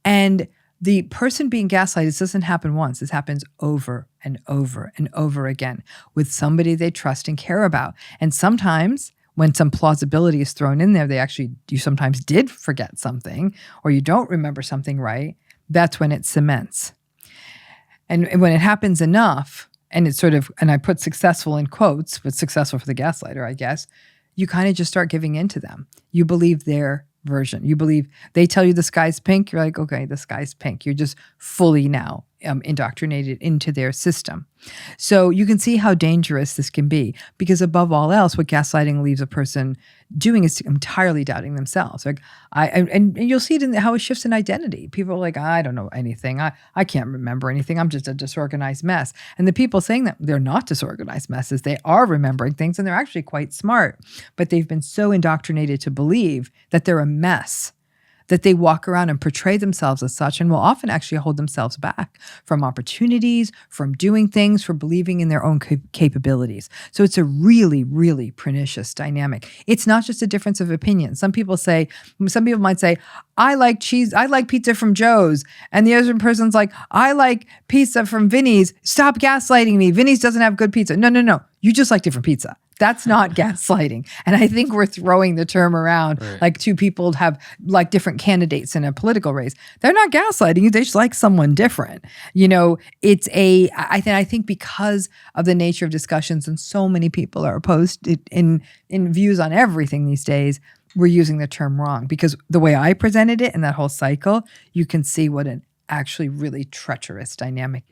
And the person being gaslighted, this doesn't happen once. This happens over and over and over again with somebody they trust and care about. And sometimes when some plausibility is thrown in there, you sometimes did forget something or you don't remember something right. That's when it cements. And when it happens enough, and it's sort of, and I put successful in quotes, but successful for the gaslighter, I guess, you kind of just start giving in to them. You believe their version. You believe they tell you the sky's pink. You're like, okay, the sky's pink. You're just fully now indoctrinated into their system. So you can see how dangerous this can be, because above all else, what gaslighting leaves a person doing is entirely doubting themselves. Like and you'll see it in how it shifts in identity. People are like, I don't know anything. I can't remember anything. I'm just a disorganized mess. And the people saying that, they're not disorganized messes. They are remembering things and they're actually quite smart, but they've been so indoctrinated to believe that they're a mess that they walk around and portray themselves as such, and will often actually hold themselves back from opportunities, from doing things, for believing in their own capabilities. So it's a really, really pernicious dynamic. It's not just a difference of opinion. Some people might say, I like pizza from Joe's. And the other person's like, I like pizza from Vinny's. Stop gaslighting me. Vinny's doesn't have good pizza. No. You just like different pizza. That's not gaslighting. And I think we're throwing the term around like two people have like different candidates in a political race. They're not gaslighting you. They just like someone different. I think because of the nature of discussions, and so many people are opposed in views on everything these days, we're using the term wrong. Because the way I presented it in that whole cycle, you can see what an actually really treacherous dynamic.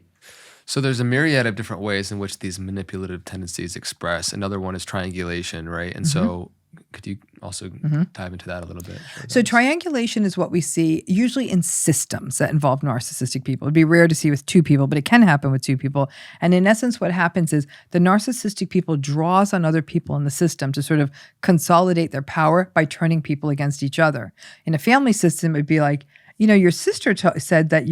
So there's a myriad of different ways in which these manipulative tendencies express. Another one is triangulation, right? And so could you also dive into that a little bit? So triangulation is what we see usually in systems that involve narcissistic people. It'd be rare to see with two people, but it can happen with two people. And in essence, what happens is the narcissistic people draws on other people in the system to sort of consolidate their power by turning people against each other. In a family system, it'd be like, your sister said that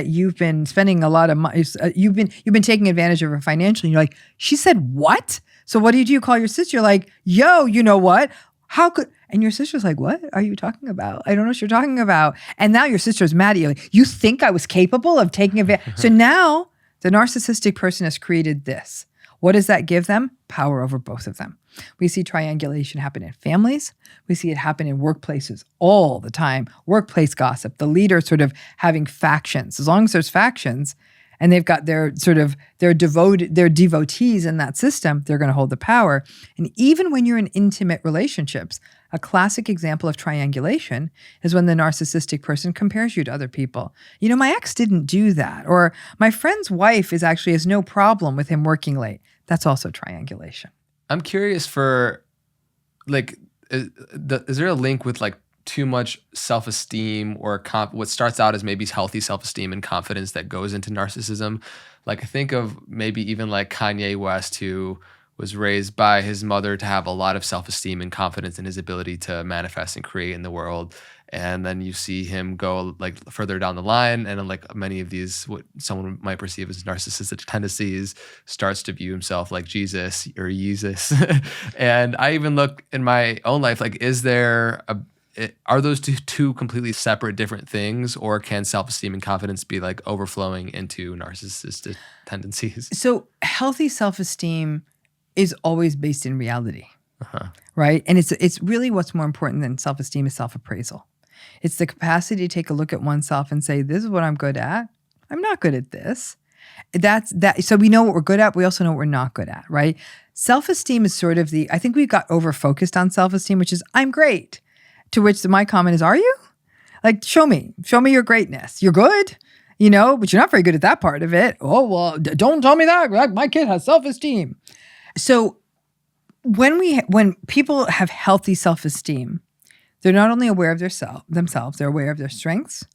you've been spending a lot of money. You've been taking advantage of her financially. And you're like, she said what? So what do? You call your sister? You're like, yo, you know what? How could? And your sister's like, what are you talking about? I don't know what you're talking about. And now your sister's mad at you. Like, you think I was capable of taking advantage? So now the narcissistic person has created this. What does that give them? Power over both of them. We see triangulation happen in families. We see it happen in workplaces all the time. Workplace gossip, the leader sort of having factions. As long as there's factions and they've got their devotees in that system, they're going to hold the power. And even when you're in intimate relationships, a classic example of triangulation is when the narcissistic person compares you to other people. My ex didn't do that. Or my friend's wife has no problem with him working late. That's also triangulation. I'm curious for, like, is there a link with like too much self-esteem or what starts out as maybe healthy self-esteem and confidence that goes into narcissism? Like, I think of maybe even like Kanye West, who was raised by his mother to have a lot of self-esteem and confidence in his ability to manifest and create in the world. And then you see him go like further down the line, and like many of these, what someone might perceive as narcissistic tendencies, starts to view himself like Jesus or Yeezus. And I even look in my own life, like, are those two completely separate, different things, or can self-esteem and confidence be like overflowing into narcissistic tendencies? So healthy self-esteem is always based in reality, right? And it's really what's more important than self-esteem is self-appraisal. It's the capacity to take a look at oneself and say, this is what I'm good at. I'm not good at this. That's that. So we know what we're good at. We also know what we're not good at, right? Self-esteem is sort of I think we got over-focused on self-esteem, which is, I'm great. To which my comment is, are you? Like, show me your greatness. You're good, but you're not very good at that part of it. Oh, well, don't tell me that. Like, my kid has self-esteem. So when people have healthy self-esteem, they're not only aware of themselves, they're aware of their strengths,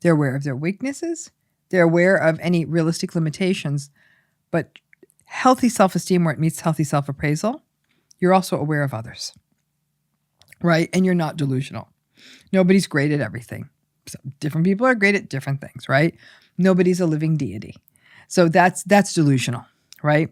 they're aware of their weaknesses, they're aware of any realistic limitations. But healthy self-esteem, where it meets healthy self-appraisal, you're also aware of others, right? And you're not delusional. Nobody's great at everything. So different people are great at different things, right? Nobody's a living deity. So that's delusional, right?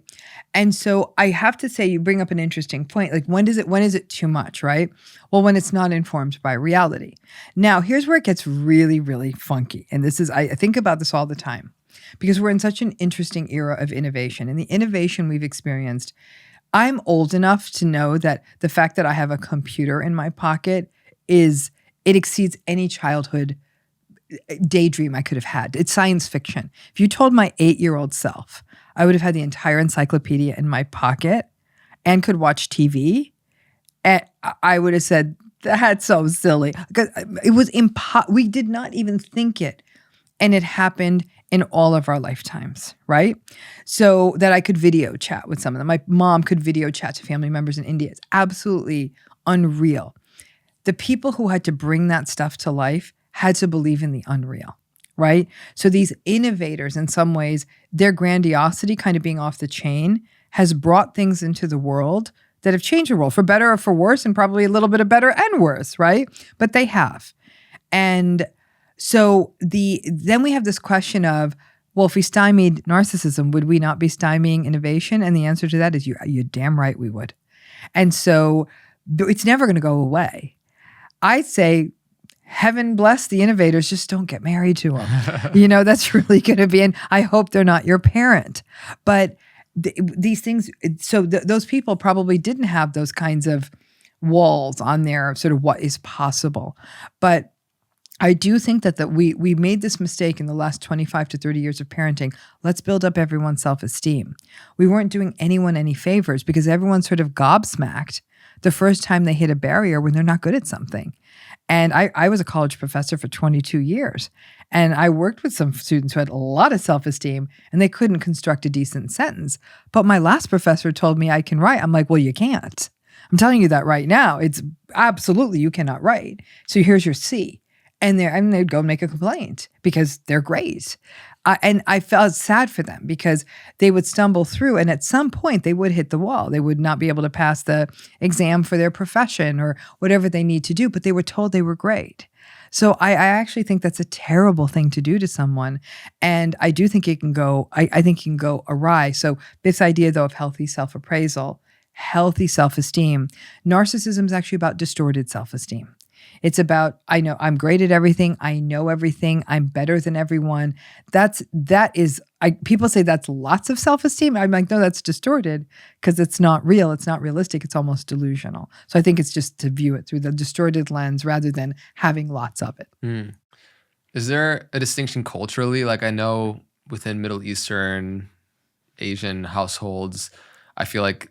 And so I have to say, you bring up an interesting point. Like, when is it too much, right? Well, when it's not informed by reality. Now, here's where it gets really, really funky. And this is, I think about this all the time because we're in such an interesting era of innovation. And the innovation we've experienced, I'm old enough to know that the fact that I have a computer in my pocket it exceeds any childhood daydream I could have had. It's science fiction. If you told my 8-year-old self I would have had the entire encyclopedia in my pocket and could watch TV, and I would have said, that's so silly. Because it was we did not even think it. And it happened in all of our lifetimes, right? So that I could video chat with some of them. My mom could video chat to family members in India. It's absolutely unreal. The people who had to bring that stuff to life had to believe in the unreal, right? So these innovators, in some ways, their grandiosity kind of being off the chain has brought things into the world that have changed the world for better or for worse, and probably a little bit of better and worse, right? But they have. And so then we have this question of, well, if we stymied narcissism, would we not be stymieing innovation? And the answer to that is you're damn right we would. And so it's never going to go away. I'd say, heaven bless the innovators, just don't get married to them. That's really going to be, and I hope they're not your parent. But these things, so those people probably didn't have those kinds of walls on their sort of what is possible. But I do think that we made this mistake in the last 25 to 30 years of parenting. Let's build up everyone's self-esteem. We weren't doing anyone any favors because everyone's sort of gobsmacked the first time they hit a barrier when they're not good at something. And I was a college professor for 22 years. And I worked with some students who had a lot of self-esteem and they couldn't construct a decent sentence. But my last professor told me I can write. I'm like, well, you can't. I'm telling you that right now. It's absolutely, you cannot write. So here's your C. And they'd go make a complaint because they're great. And I felt sad for them because they would stumble through and at some point they would hit the wall. They would not be able to pass the exam for their profession or whatever they need to do, but they were told they were great. So I actually think that's a terrible thing to do to someone. And I do think it can go, I think it can go awry. So this idea though of healthy self-appraisal, healthy self-esteem, narcissism is actually about distorted self-esteem. It's about, I know I'm great at everything. I know everything. I'm better than everyone. People say that's lots of self-esteem. I'm like, no, that's distorted because it's not real. It's not realistic. It's almost delusional. So I think it's just to view it through the distorted lens rather than having lots of it. Mm. Is there a distinction culturally? Like I know within Middle Eastern, Asian households, I feel like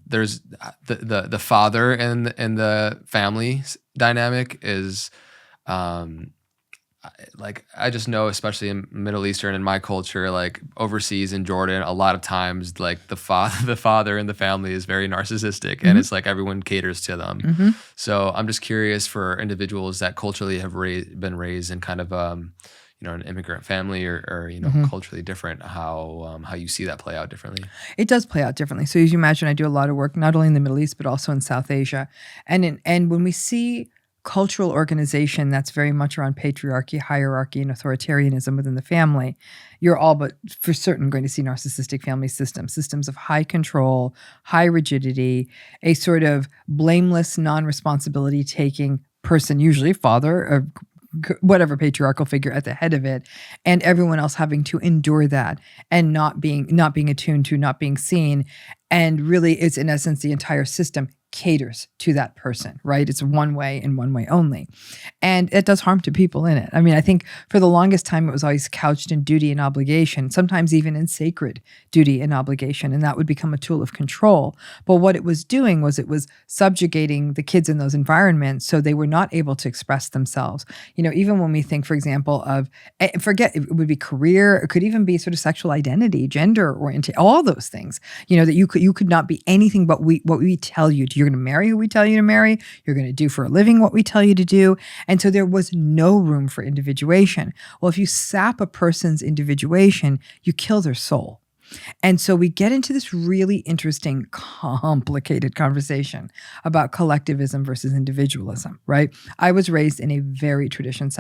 there's the father and the family dynamic is like I just know, especially in Middle Eastern in my culture, like overseas in Jordan, a lot of times like the father in the family is very narcissistic, and it's like everyone caters to them. So I'm just curious for individuals that culturally have been raised in kind of an immigrant family or culturally different, how you see that play out differently. It does play out differently. So as you imagine, I do a lot of work not only in the Middle East but also in South Asia, and when we see cultural organization that's very much around patriarchy, hierarchy, and authoritarianism within the family, you're all but for certain going to see narcissistic family systems of high control, high rigidity, a sort of blameless, non-responsibility taking person, usually father or whatever patriarchal figure at the head of it, and everyone else having to endure that and not being attuned to, not being seen. And really, it's in essence the entire system caters to that person, right? It's one way and one way only. And it does harm to people in it. I mean, I think for the longest time, it was always couched in duty and obligation, sometimes even in sacred duty and obligation, and that would become a tool of control. But what it was doing was it was subjugating the kids in those environments so they were not able to express themselves. Even when we think, for example, of, forget, it would be career, it could even be sort of sexual identity, gender orientation, all those things, that you could not be anything but what we tell you to. You're going to marry who we tell you to marry. You're going to do for a living what we tell you to do. And so there was no room for individuation. Well, if you sap a person's individuation, you kill their soul. And so we get into this really interesting, complicated conversation about collectivism versus individualism, right? I was raised in a very traditional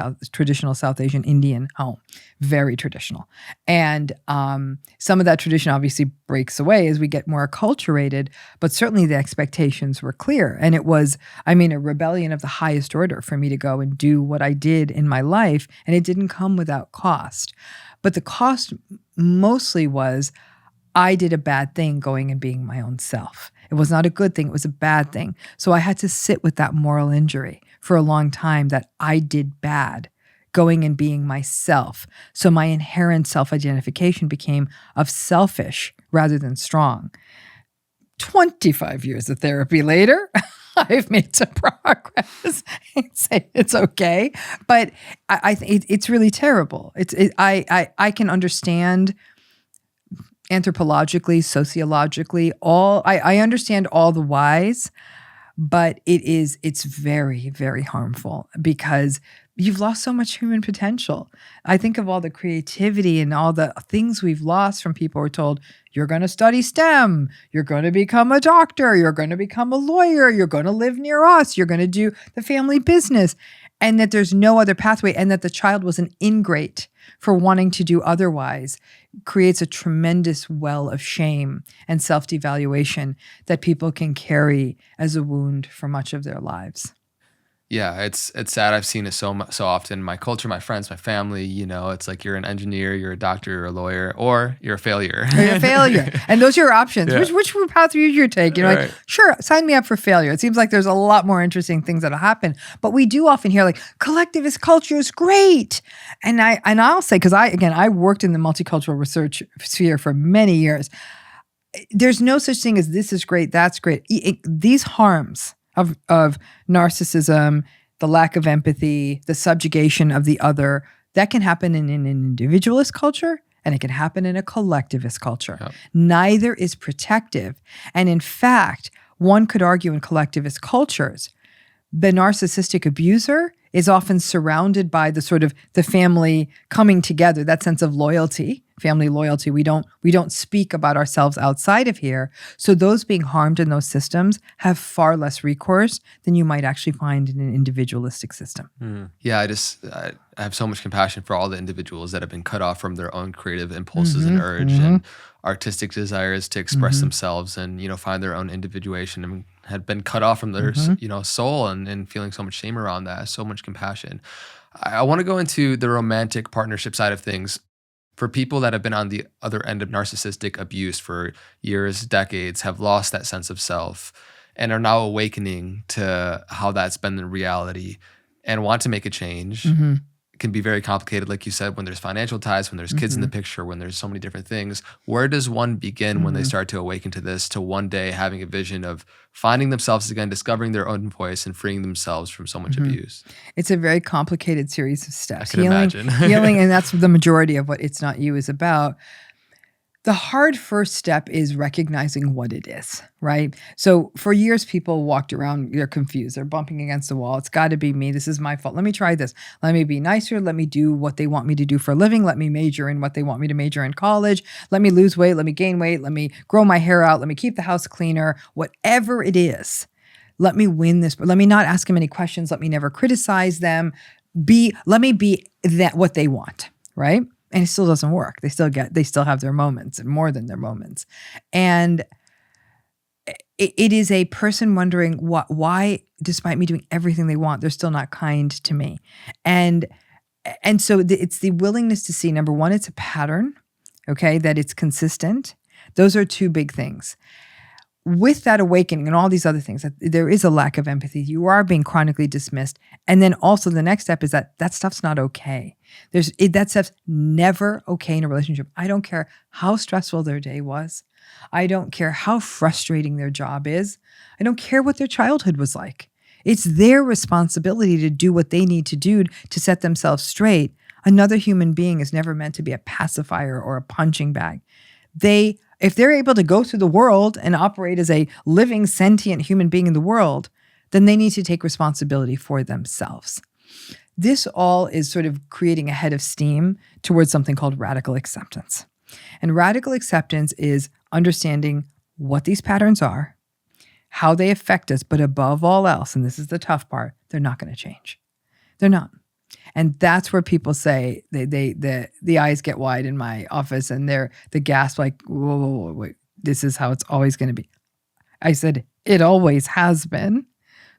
South Asian Indian home, very traditional. And some of that tradition obviously breaks away as we get more acculturated, but certainly the expectations were clear. And it was, a rebellion of the highest order for me to go and do what I did in my life. And it didn't come without cost. But the cost mostly was I did a bad thing going and being my own self. It was not a good thing. It was a bad thing. So I had to sit with that moral injury for a long time that I did bad going and being myself. So my inherent self-identification became of selfish rather than strong. 25 years of therapy later, I've made some progress. I'd say it's okay, but I think it's really terrible. I can understand anthropologically, sociologically, I understand all the whys, but it's very, very harmful because you've lost so much human potential. I think of all the creativity and all the things we've lost from people who are told, you're going to study STEM, you're going to become a doctor, you're going to become a lawyer, you're going to live near us, you're going to do the family business, and that there's no other pathway, and that the child was an ingrate for wanting to do otherwise creates a tremendous well of shame and self-devaluation that people can carry as a wound for much of their lives. Yeah, it's sad. I've seen it so often in my culture, my friends, my family. It's like you're an engineer, you're a doctor, you're a lawyer, or you're a failure. Or you're a failure. And those are your options. Yeah. Which path would you take? You're Right. like, sure, sign me up for failure. It seems like there's a lot more interesting things that'll happen. But we do often hear like, collectivist culture is great. And I'll say, because I worked in the multicultural research sphere for many years. There's no such thing as this is great, that's great. These harms of narcissism, the lack of empathy, the subjugation of the other, that can happen in an individualist culture and it can happen in a collectivist culture. Yep. Neither is protective. And in fact, one could argue in collectivist cultures, the narcissistic abuser is often surrounded by the sort of the family coming together, that sense of loyalty, family loyalty. We don't speak about ourselves outside of here. So those being harmed in those systems have far less recourse than you might actually find in an individualistic system. Yeah, I have so much compassion for all the individuals that have been cut off from their own creative impulses and urge and artistic desires to express themselves and, find their own individuation, and had been cut off from their, soul and feeling so much shame around that, so much compassion. I want to go into the romantic partnership side of things. For people that have been on the other end of narcissistic abuse for years, decades, have lost that sense of self and are now awakening to how that's been the reality and want to make a change. It can be very complicated, like you said, when there's financial ties, when there's kids in the picture, when there's so many different things. Where does one begin when they start to awaken to this, to one day having a vision of finding themselves again, discovering their own voice and freeing themselves from so much abuse? It's a very complicated series of steps. I can imagine. Healing, and that's the majority of what It's Not You is about. The hard first step is recognizing what it is, right? So for years, people walked around, they're confused. They're bumping against the wall. It's got to be me. This is my fault. Let me try this. Let me be nicer. Let me do what they want me to do for a living. Let me major in what they want me to major in college. Let me lose weight. Let me gain weight. Let me grow my hair out. Let me keep the house cleaner. Whatever it is, let me win this. Let me not ask them any questions. Let me never criticize them. Let me be what they want, right? And it still doesn't work. They still have their moments and more than their moments. And it is a person wondering why, despite me doing everything they want, they're still not kind to me. And so it's the willingness to see, number one, it's a pattern, okay, that it's consistent. Those are two big things. With that awakening and all these other things, that there is a lack of empathy. You are being chronically dismissed. And then also the next step is that stuff's not okay. That stuff's never okay in a relationship. I don't care how stressful their day was. I don't care how frustrating their job is. I don't care what their childhood was like. It's their responsibility to do what they need to do to set themselves straight. Another human being is never meant to be a pacifier or a punching bag. If they're able to go through the world and operate as a living, sentient human being in the world, then they need to take responsibility for themselves. This all is sort of creating a head of steam towards something called radical acceptance. And radical acceptance is understanding what these patterns are, how they affect us, but above all else, and this is the tough part, they're not going to change. They're not. And that's where people say the eyes get wide in my office and they're the gasp like, whoa, wait, this is how it's always going to be. I said, it always has been.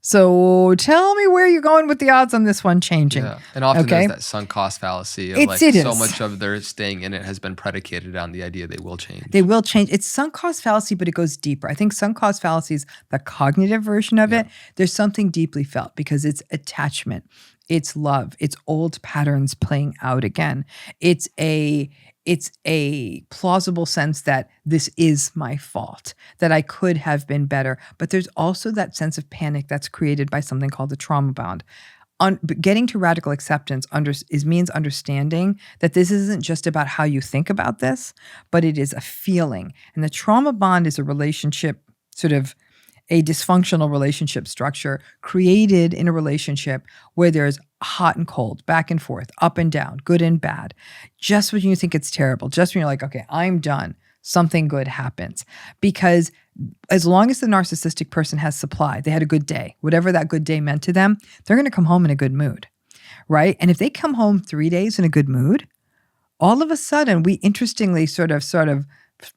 So tell me where you're going with the odds on this one changing. Yeah. And often there's that sunk cost fallacy of so much of their staying in it has been predicated on the idea they will change. They will change. It's sunk cost fallacy, but it goes deeper. I think sunk cost fallacy is the cognitive version of it. There's something deeply felt because it's attachment. It's love. It's old patterns playing out again. It's a plausible sense that this is my fault, that I could have been better. But there's also that sense of panic that's created by something called the trauma bond. Getting to radical acceptance means understanding that this isn't just about how you think about this, but it is a feeling. And the trauma bond is a relationship, sort of a dysfunctional relationship structure created in a relationship where there's hot and cold, back and forth, up and down, good and bad. Just when you think it's terrible, just when you're like, okay, I'm done, something good happens. Because as long as the narcissistic person has supply, they had a good day, whatever that good day meant to them, they're going to come home in a good mood, right? And if they come home 3 days in a good mood, all of a sudden we interestingly sort of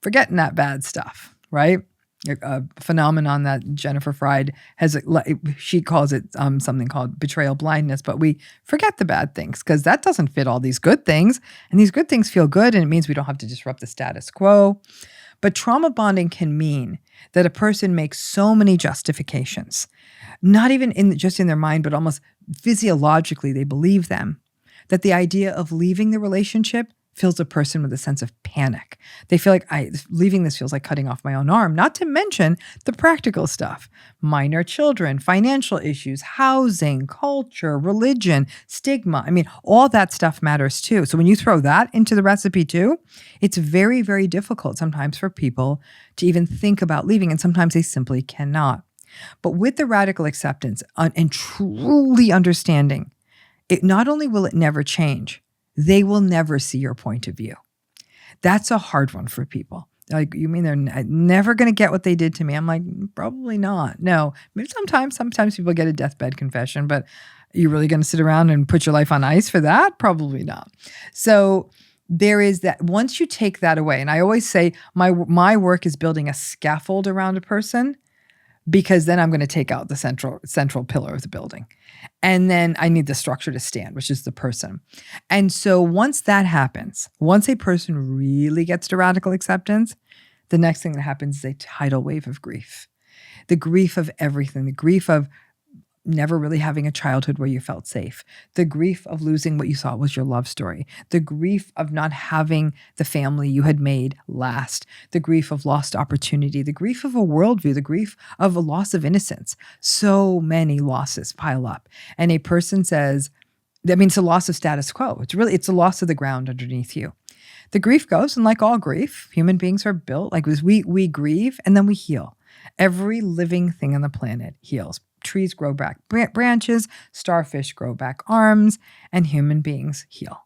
forgetting that bad stuff, right? A phenomenon that Jennifer Fried has, she calls it something called betrayal blindness, but we forget the bad things because that doesn't fit all these good things. And these good things feel good and it means we don't have to disrupt the status quo. But trauma bonding can mean that a person makes so many justifications, not even just in their mind, but almost physiologically, they believe them, that the idea of leaving the relationship fills a person with a sense of panic. They feel like leaving this feels like cutting off my own arm, not to mention the practical stuff, minor children, financial issues, housing, culture, religion, stigma. I mean, all that stuff matters too. So when you throw that into the recipe too, it's very, very difficult sometimes for people to even think about leaving, and sometimes they simply cannot. But with the radical acceptance and truly understanding, it not only will it never change, they will never see your point of view. That's a hard one for people. Like, you mean they're never going to get what they did to me? I'm like, probably not. No, maybe sometimes people get a deathbed confession, but are you really going to sit around and put your life on ice for that? Probably not. So there is that. Once you take that away, and I always say my work is building a scaffold around a person, because then I'm going to take out the central pillar of the building. And then I need the structure to stand, which is the person. And so once that happens, once a person really gets to radical acceptance, the next thing that happens is a tidal wave of grief. The grief of everything, the grief of never really having a childhood where you felt safe, the grief of losing what you thought was your love story, the grief of not having the family you had made last, the grief of lost opportunity, the grief of a worldview, the grief of a loss of innocence. So many losses pile up. And a person says, that means a loss of status quo. It's a loss of the ground underneath you. The grief goes, and like all grief, human beings are built like this. We grieve and then we heal. Every living thing on the planet heals. Trees grow back branches, starfish grow back arms, and human beings heal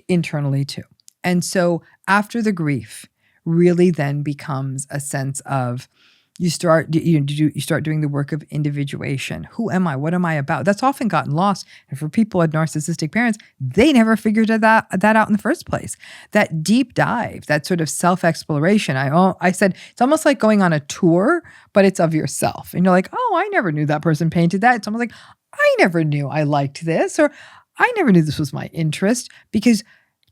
internally too. And so after the grief really then becomes a sense of you start doing the work of individuation. Who am I? What am I about? That's often gotten lost. And for people with narcissistic parents, they never figured that out in the first place. That deep dive, that sort of self-exploration. I said, it's almost like going on a tour, but it's of yourself. And you're like, oh, I never knew that person painted that. It's almost like, I never knew I liked this, or I never knew this was my interest, because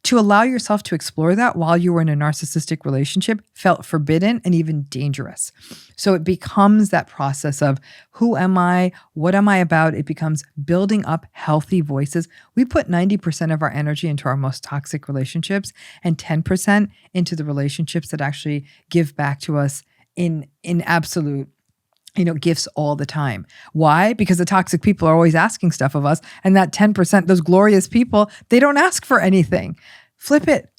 to allow yourself to explore that while you were in a narcissistic relationship felt forbidden and even dangerous. So it becomes that process of who am I? What am I about? It becomes building up healthy voices. We put 90% of our energy into our most toxic relationships and 10% into the relationships that actually give back to us in absolute gifts all the time. Why? Because the toxic people are always asking stuff of us. And that 10%, those glorious people, they don't ask for anything. Flip it.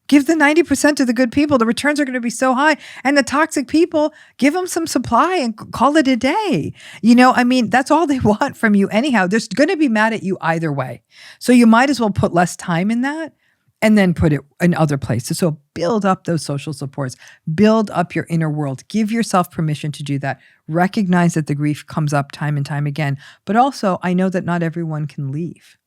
Give the 90% to the good people. The returns are going to be so high. And the toxic people, give them some supply and call it a day. That's all they want from you anyhow. They're going to be mad at you either way. So you might as well put less time in that and then put it in other places. So build up those social supports, build up your inner world, give yourself permission to do that. Recognize that the grief comes up time and time again. But also, I know that not everyone can leave.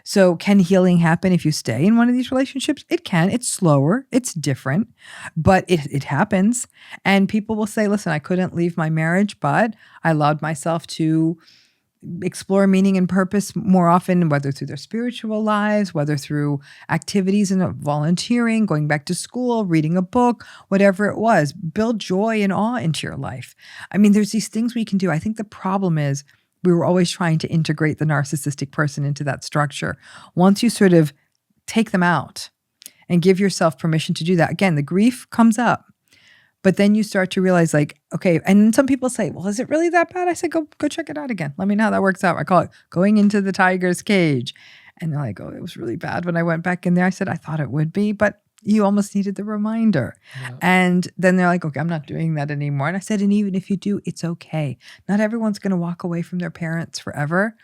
So can healing happen if you stay in one of these relationships? It can. It's slower. It's different, but it happens. And people will say, listen, I couldn't leave my marriage, but I allowed myself to explore meaning and purpose more often, whether through their spiritual lives, whether through activities and volunteering, going back to school, reading a book, whatever it was. Build joy and awe into your life. I mean, there's these things we can do. I think the problem is we were always trying to integrate the narcissistic person into that structure. Once you sort of take them out and give yourself permission to do that, again, the grief comes up. But then you start to realize like, okay, and some people say, well, is it really that bad? I said, go check it out again. Let me know how that works out. I call it going into the tiger's cage. And they're like, oh, it was really bad when I went back in there. I said, I thought it would be, but you almost needed the reminder. Yeah. And then they're like, okay, I'm not doing that anymore. And I said, and even if you do, it's okay. Not everyone's going to walk away from their parents forever,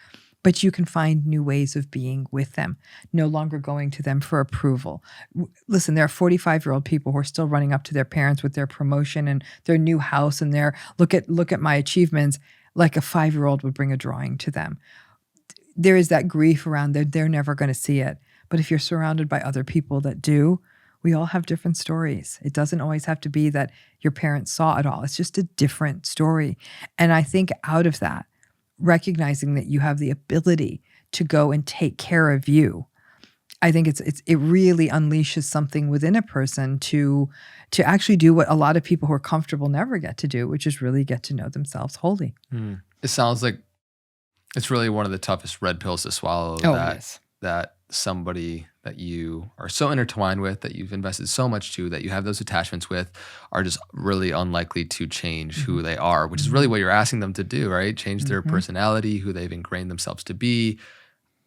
but you can find new ways of being with them, no longer going to them for approval. Listen, there are 45-year-old people who are still running up to their parents with their promotion and their new house and their look at my achievements, like a 5-year-old would bring a drawing to them. There is that grief around there. They're never going to see it. But if you're surrounded by other people that do, we all have different stories. It doesn't always have to be that your parents saw it all. It's just a different story. And I think out of that, recognizing that you have the ability to go and take care of you, I think it really unleashes something within a person to actually do what a lot of people who are comfortable never get to do, which is really get to know themselves wholly. It sounds like it's really one of the toughest red pills to swallow. That somebody that you are so intertwined with, that you've invested so much to, that you have those attachments with, are just really unlikely to change who they are, which is really what you're asking them to do, right? Change their personality, who they've ingrained themselves to be.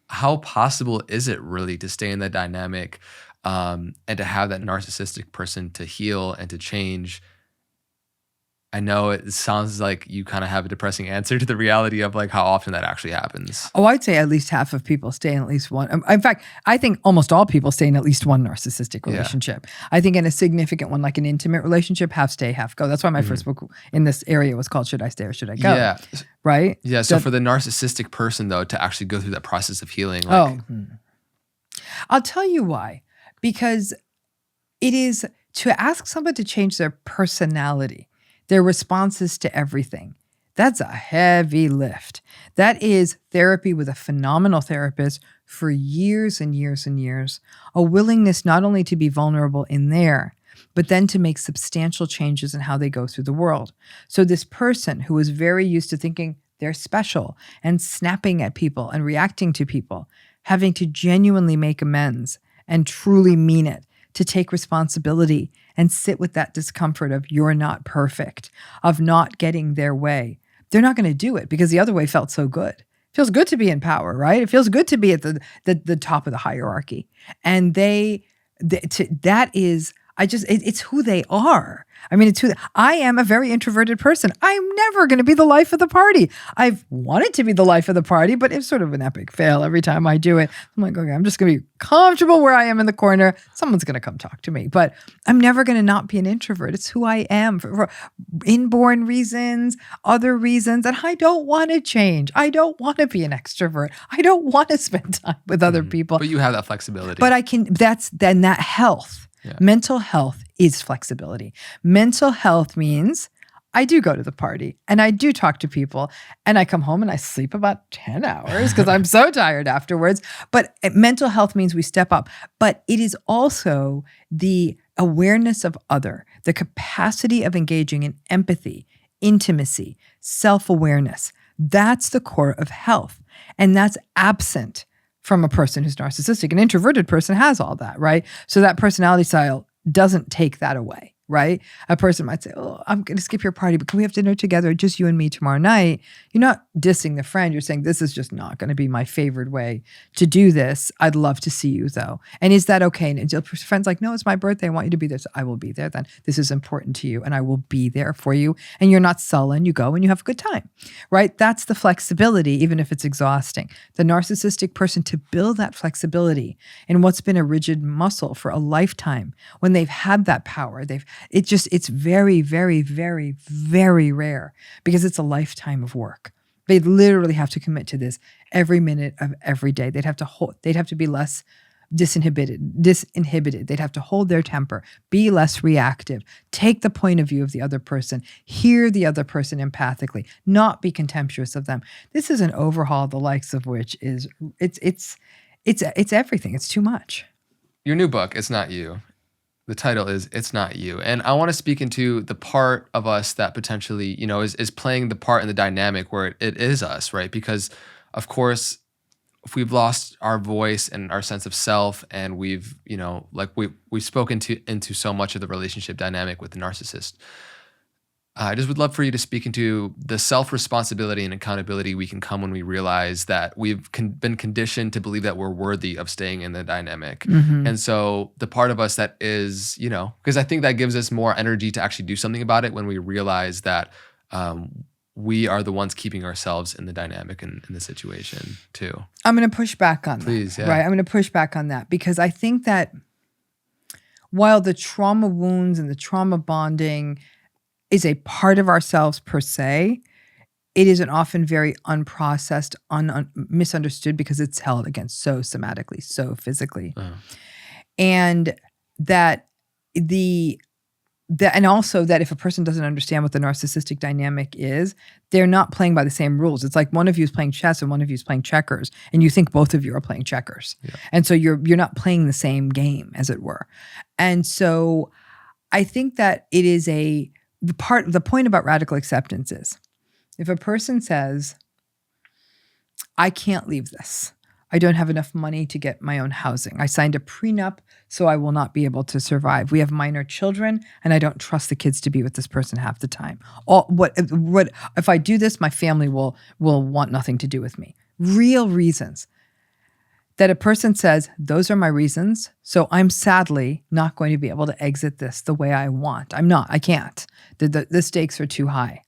How possible is it really to stay in that dynamic and to have that narcissistic person to heal and to change? I know it sounds like you kind of have a depressing answer to the reality of like how often that actually happens. Oh, I'd say at least half of people stay in at least one. In fact, I think almost all people stay in at least one narcissistic relationship. Yeah. I think in a significant one, like an intimate relationship, half stay, half go. That's why my first book in this area was called Should I Stay or Should I Go? Yeah. Right? Yeah. So for the narcissistic person though, to actually go through that process of healing. I'll tell you why. Because it is to ask someone to change their personality, their responses to everything. That's a heavy lift. That is therapy with a phenomenal therapist for years and years and years. A willingness not only to be vulnerable in there, but then to make substantial changes in how they go through the world. So this person who is very used to thinking they're special and snapping at people and reacting to people, having to genuinely make amends and truly mean it, to take responsibility and sit with that discomfort of you're not perfect, of not getting their way. They're not going to do it because the other way felt so good. It feels good to be in power, right? It feels good to be at the top of the hierarchy. And it's who they are. I mean, I am a very introverted person. I'm never going to be the life of the party. I've wanted to be the life of the party, but it's sort of an epic fail every time I do it. I'm like, okay, I'm just going to be comfortable where I am in the corner. Someone's going to come talk to me, but I'm never going to not be an introvert. It's who I am for inborn reasons, other reasons, and I don't want to change. I don't want to be an extrovert. I don't want to spend time with other people. But you have that flexibility. But I can, then that health. Yeah. Mental health is flexibility. Mental health means I do go to the party and I do talk to people and I come home and I sleep about 10 hours because I'm so tired afterwards. But mental health means we step up. But it is also the awareness of other, the capacity of engaging in empathy, intimacy, self-awareness. That's the core of health. And that's absent from a person who's narcissistic. An introverted person has all that, right? So that personality style doesn't take that away, right? A person might say, oh, I'm going to skip your party, but can we have dinner together, just you and me tomorrow night? You're not dissing the friend. You're saying, this is just not going to be my favored way to do this. I'd love to see you though. And is that okay? And the friend's like, no, it's my birthday. I want you to be there. So I will be there then. This is important to you and I will be there for you. And you're not sullen. You go and you have a good time, right? That's the flexibility, even if it's exhausting. The narcissistic person, to build that flexibility in what's been a rigid muscle for a lifetime, when they've had that power, it's very, very, very, very rare because it's a lifetime of work. They literally have to commit to this every minute of every day. They'd have to be less disinhibited. They'd have to hold their temper, be less reactive, take the point of view of the other person, hear the other person empathically, not be contemptuous of them. This is an overhaul, the likes of which is it's everything. It's too much. Your new book, It's Not You. The title is It's Not You. And I want to speak into the part of us that potentially, is playing the part in the dynamic where it is us, right? Because of course, if we've lost our voice and our sense of self, and we've spoken into so much of the relationship dynamic with the narcissist, I just would love for you to speak into the self-responsibility and accountability we can come when we realize that we've been conditioned to believe that we're worthy of staying in the dynamic. Mm-hmm. And so the part of us that is, because I think that gives us more energy to actually do something about it when we realize that we are the ones keeping ourselves in the dynamic and in the situation too. I'm going to push back on Please, that. Yeah. Right? I'm going to push back on that because I think that while the trauma wounds and the trauma bonding is a part of ourselves per se, it is an often very unprocessed, misunderstood because it's held against so somatically, so physically. Uh-huh. And that and also that if a person doesn't understand what the narcissistic dynamic is, they're not playing by the same rules. It's like one of you is playing chess and one of you is playing checkers, and you think both of you are playing checkers. Yeah. And so you're not playing the same game, as it were. And so I think that it is the point about radical acceptance is if a person says, I can't leave this. I don't have enough money to get my own housing. I signed a prenup, so I will not be able to survive. We have minor children, and I don't trust the kids to be with this person half the time. What if I do this, my family will want nothing to do with me. Real reasons that a person says, those are my reasons, so I'm sadly not going to be able to exit this the way I want. I can't. The stakes are too high.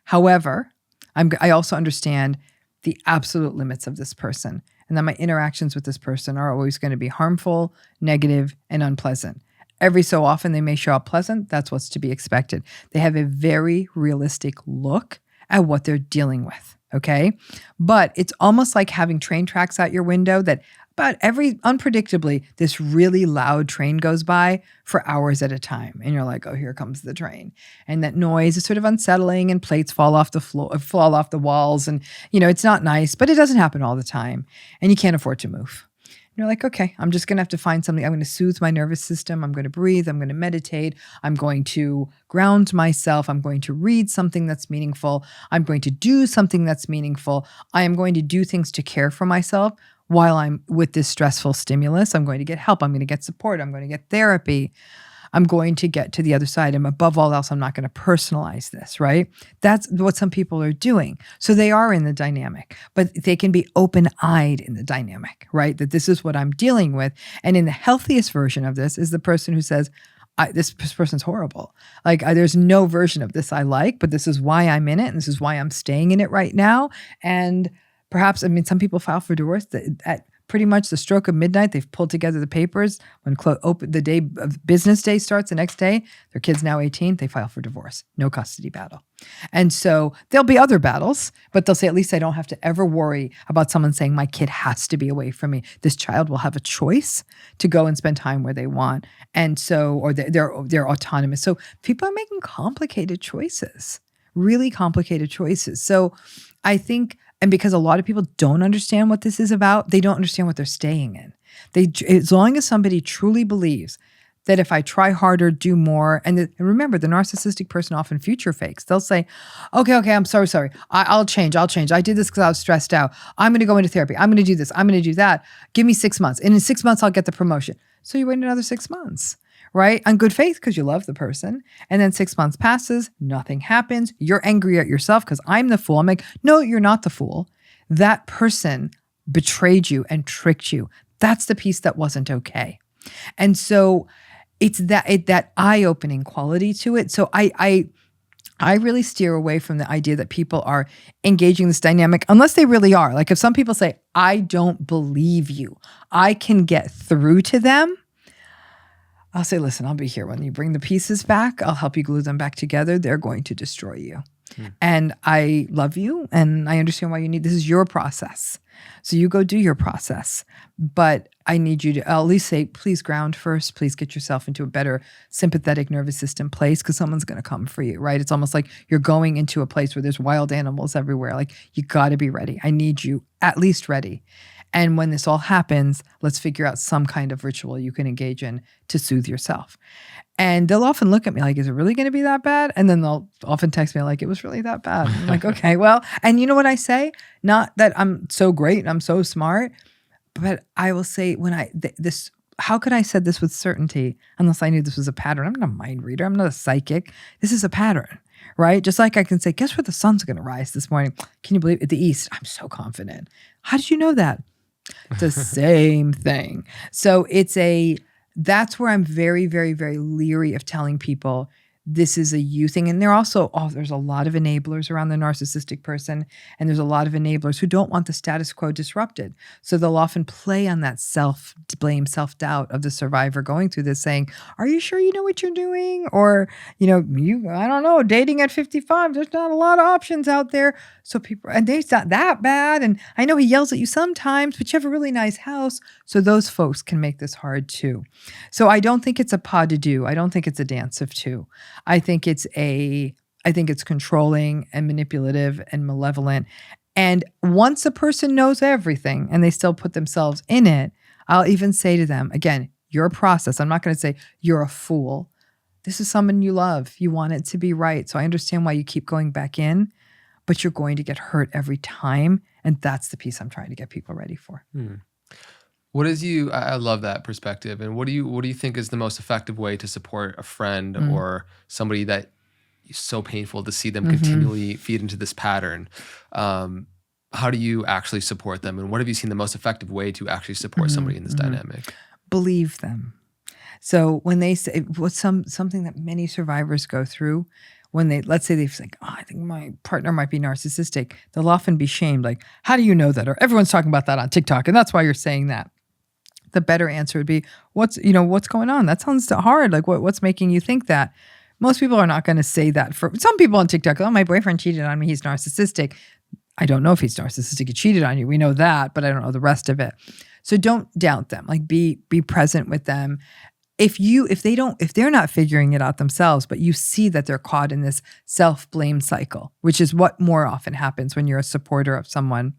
However, I also understand the absolute limits of this person, and that my interactions with this person are always going to be harmful, negative, and unpleasant. Every so often they may show up pleasant. That's what's to be expected. They have a very realistic look at what they're dealing with, okay? But it's almost like having train tracks out your window that unpredictably, this really loud train goes by for hours at a time. And you're like, oh, here comes the train. And that noise is sort of unsettling and plates fall off the floor, fall off the walls. And, it's not nice, but it doesn't happen all the time. And you can't afford to move. And you're like, okay, I'm just going to have to find something. I'm going to soothe my nervous system. I'm going to breathe. I'm going to meditate. I'm going to ground myself. I'm going to read something that's meaningful. I'm going to do something that's meaningful. I am going to do things to care for myself. While I'm with this stressful stimulus, I'm going to get help. I'm going to get support. I'm going to get therapy. I'm going to get to the other side. And above all else, I'm not going to personalize this, right? That's what some people are doing. So they are in the dynamic, but they can be open-eyed in the dynamic, right? That this is what I'm dealing with. And in the healthiest version of this is the person who says, this person's horrible. There's no version of this I like, but this is why I'm in it. And this is why I'm staying in it right now. And perhaps, some people file for divorce at pretty much the stroke of midnight. They've pulled together the papers. When the day of business day starts the next day, their kid's now 18, they file for divorce. No custody battle. And so there'll be other battles, but they'll say, at least I don't have to ever worry about someone saying, my kid has to be away from me. This child will have a choice to go and spend time where they want. And so, or they're autonomous. So people are making complicated choices, really complicated choices. So I think, and because a lot of people don't understand what this is about, they don't understand what they're staying in. As long as somebody truly believes that if I try harder, do more, and remember, the narcissistic person often future fakes. They'll say, okay, I'm sorry. I'll change. I did this because I was stressed out. I'm going to go into therapy. I'm going to do this. I'm going to do that. Give me 6 months. And in 6 months, I'll get the promotion. So you wait another 6 months. right? On good faith because you love the person. And then 6 months passes, nothing happens. You're angry at yourself because I'm the fool. I'm like, no, you're not the fool. That person betrayed you and tricked you. That's the piece that wasn't okay. And so it's that eye-opening quality to it. So I really steer away from the idea that people are engaging this dynamic unless they really are. Like if some people say, I don't believe you, I can get through to them. I'll say, listen, I'll be here when you bring the pieces back. I'll help you glue them back together. They're going to destroy you. And I love you and I understand why you need, this is your process. So you go do your process. But I need you to at least say, please ground first. Please get yourself into a better sympathetic nervous system place because someone's going to come for you, right? It's almost like you're going into a place where there's wild animals everywhere. Like you got to be ready. I need you at least ready. And when this all happens, let's figure out some kind of ritual you can engage in to soothe yourself. And they'll often look at me like, is it really going to be that bad? And then they'll often text me like, it was really that bad. I'm like, okay, well, and you know what I say? Not that I'm so great and I'm so smart, but I will say how could I said this with certainty unless I knew this was a pattern? I'm not a mind reader. I'm not a psychic. This is a pattern, right? Just like I can say, guess where the sun's going to rise this morning? Can you believe it? The east. I'm so confident. How did you know that? It's the same thing. So that's where I'm very, very, very leery of telling people this is a you thing. And there's a lot of enablers around the narcissistic person. And there's a lot of enablers who don't want the status quo disrupted. So they'll often play on that self-blame, self-doubt of the survivor going through this saying, are you sure you know what you're doing? Or, I don't know, dating at 55, there's not a lot of options out there. So people, and it's not that bad. And I know he yells at you sometimes, but you have a really nice house. So those folks can make this hard too. So I don't think it's a pas de deux. I don't think it's a dance of two. I think it's controlling and manipulative and malevolent. And once a person knows everything and they still put themselves in it, I'll even say to them, again, your process. I'm not going to say you're a fool. This is someone you love. You want it to be right. So I understand why you keep going back in, but you're going to get hurt every time. And that's the piece I'm trying to get people ready for. I love that perspective. And what do you think is the most effective way to support a friend or somebody that is so painful to see them continually feed into this pattern? How do you actually support them? And what have you seen the most effective way to actually support somebody in this dynamic? Believe them. So when they say something that many survivors go through, when let's say they think, I think my partner might be narcissistic, they'll often be shamed. Like, how do you know that? Or everyone's talking about that on TikTok. And that's why you're saying that. The better answer would be, what's going on? That sounds hard. Like what's making you think that? Most people are not going to say that. For some people on TikTok, oh, my boyfriend cheated on me. He's narcissistic. I don't know if he's narcissistic. He cheated on you. We know that, but I don't know the rest of it. So don't doubt them. Like be present with them. If they're not figuring it out themselves, but you see that they're caught in this self-blame cycle, which is what more often happens when you're a supporter of someone,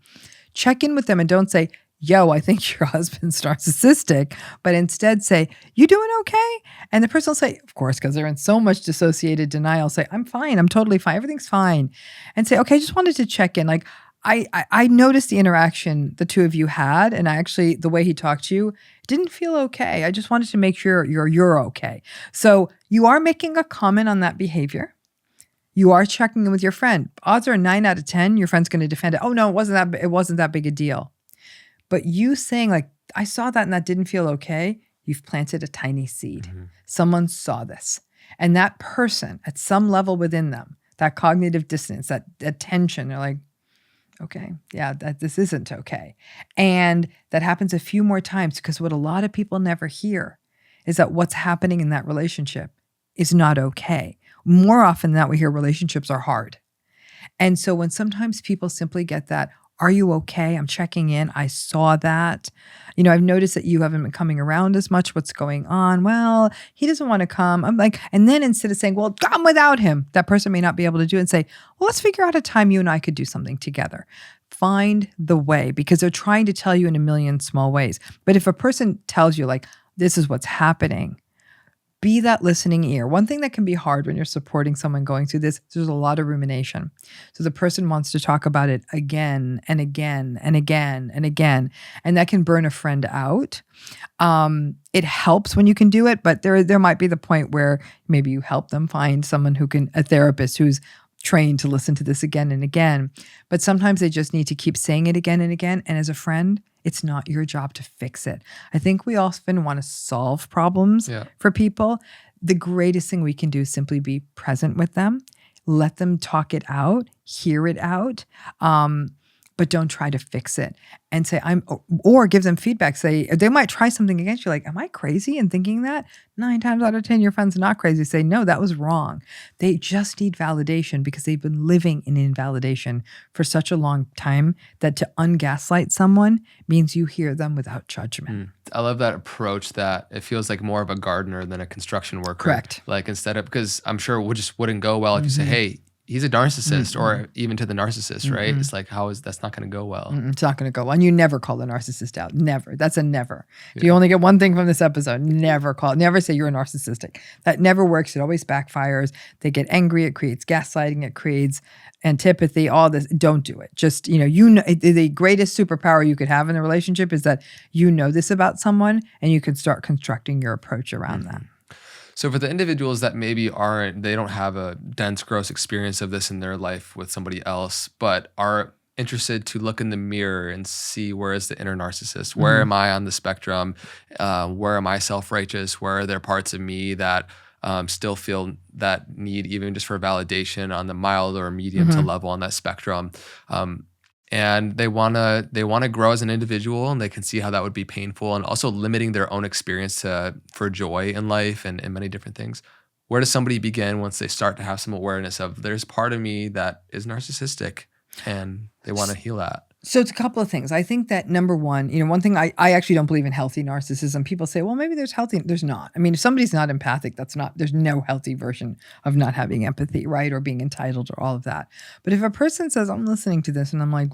check in with them and don't say, yo, I think your husband's narcissistic, but instead say, you doing okay? And the person will say, of course, because they're in so much dissociated denial, say, I'm fine. I'm totally fine. Everything's fine. And say, okay, I just wanted to check in. Like, I noticed the interaction the two of you had, and the way he talked to you didn't feel okay. I just wanted to make sure you're okay. So you are making a comment on that behavior. You are checking in with your friend. Odds are 9 out of 10, your friend's going to defend it. Oh no, it wasn't that big a deal. But you saying like, I saw that and that didn't feel okay, you've planted a tiny seed. Someone saw this. And that person at some level within them, that cognitive dissonance, that tension, they're like, okay, yeah, this isn't okay. And that happens a few more times because what a lot of people never hear is that what's happening in that relationship is not okay. More often than that, we hear relationships are hard. And so when sometimes people simply get that, are you okay? I'm checking in. I saw that. I've noticed that you haven't been coming around as much. What's going on? Well, he doesn't want to come. I'm like, and then instead of saying, well, come without him, that person may not be able to do it and say, well, let's figure out a time you and I could do something together. Find the way, because they're trying to tell you in a million small ways. But if a person tells you like, this is what's happening, Be that listening ear. One thing that can be hard when you're supporting someone going through this, there's a lot of rumination. So the person wants to talk about it again and again and again and again, and that can burn a friend out. It helps when you can do it, but there might be the point where maybe you help them find someone a therapist who's trained to listen to this again and again. But sometimes they just need to keep saying it again and again. And as a friend, it's not your job to fix it. I think we often want to solve problems for people. The greatest thing we can do is simply be present with them, let them talk it out, hear it out, but don't try to fix it and say, or give them feedback. Say, they might try something against you, like, am I crazy in thinking that? 9 times out of 10, your friend's not crazy. Say, no, that was wrong. They just need validation because they've been living in invalidation for such a long time that to ungaslight someone means you hear them without judgment. I love that approach, that it feels like more of a gardener than a construction worker. Correct. Like, instead of, because I'm sure it just wouldn't go well if you say, hey, he's a narcissist, or even to the narcissist, right? It's like, that's not going to go well. It's not going to go well. And you never call the narcissist out. Never. That's a never. If you only get one thing from this episode, never say you're a narcissistic. That never works. It always backfires. They get angry. It creates gaslighting. It creates antipathy, all this. Don't do it. Just, the greatest superpower you could have in a relationship is that you know this about someone and you can start constructing your approach around that. So for the individuals that maybe they don't have a dense, gross experience of this in their life with somebody else, but are interested to look in the mirror and see, where is the inner narcissist? Where am I on the spectrum? Where am I self-righteous? Where are there parts of me that still feel that need, even just for validation, on the mild or medium to level on that spectrum? And they wanna grow as an individual, and they can see how that would be painful, and also limiting their own experience for joy in life and many different things. Where does somebody begin once they start to have some awareness of, there's part of me that is narcissistic, and they want to heal that? So it's a couple of things. I think that number one, one thing, I actually don't believe in healthy narcissism. People say, well, maybe there's healthy. There's not. I mean, if somebody's not empathic, there's no healthy version of not having empathy, right? Or being entitled or all of that. But if a person says, I'm listening to this and I'm like,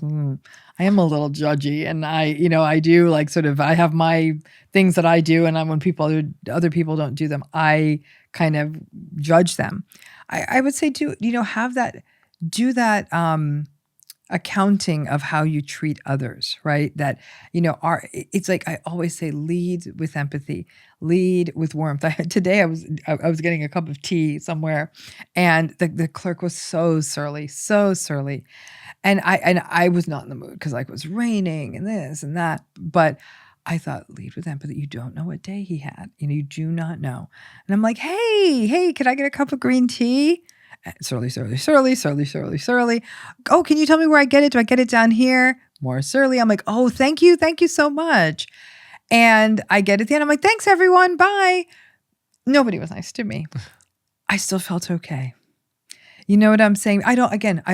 I am a little judgy, and I do like I have my things that I do, and when other people don't do them, I kind of judge them. I would say do that accounting of how you treat others, right? That, it's like I always say, lead with empathy, lead with warmth. Today I was getting a cup of tea somewhere, and the clerk was so surly. And I was not in the mood because it was raining and this and that, but I thought, lead with empathy. You don't know what day he had. You do not know. And I'm like, hey, can I get a cup of green tea? Surly. Oh, can you tell me where I get it? Do I get it down here? More surly. I'm like, oh, thank you so much. And I get it at the end. I'm like, thanks everyone, bye. Nobody was nice to me. I still felt okay. You know what I'm saying? I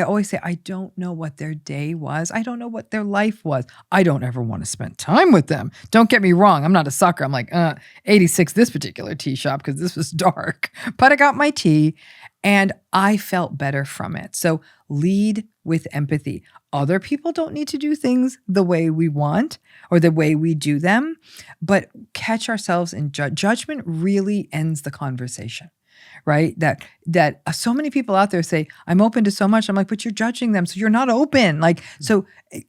always say, I don't know what their day was. I don't know what their life was. I don't ever want to spend time with them. Don't get me wrong. I'm not a sucker. I'm like, 86 this particular tea shop because this was dark. But I got my tea and I felt better from it. So lead with empathy. Other people don't need to do things the way we want or the way we do them, but catch ourselves in judgment really ends the conversation. Right? That so many people out there say, I'm open to so much. I'm like, but you're judging them. So you're not open. So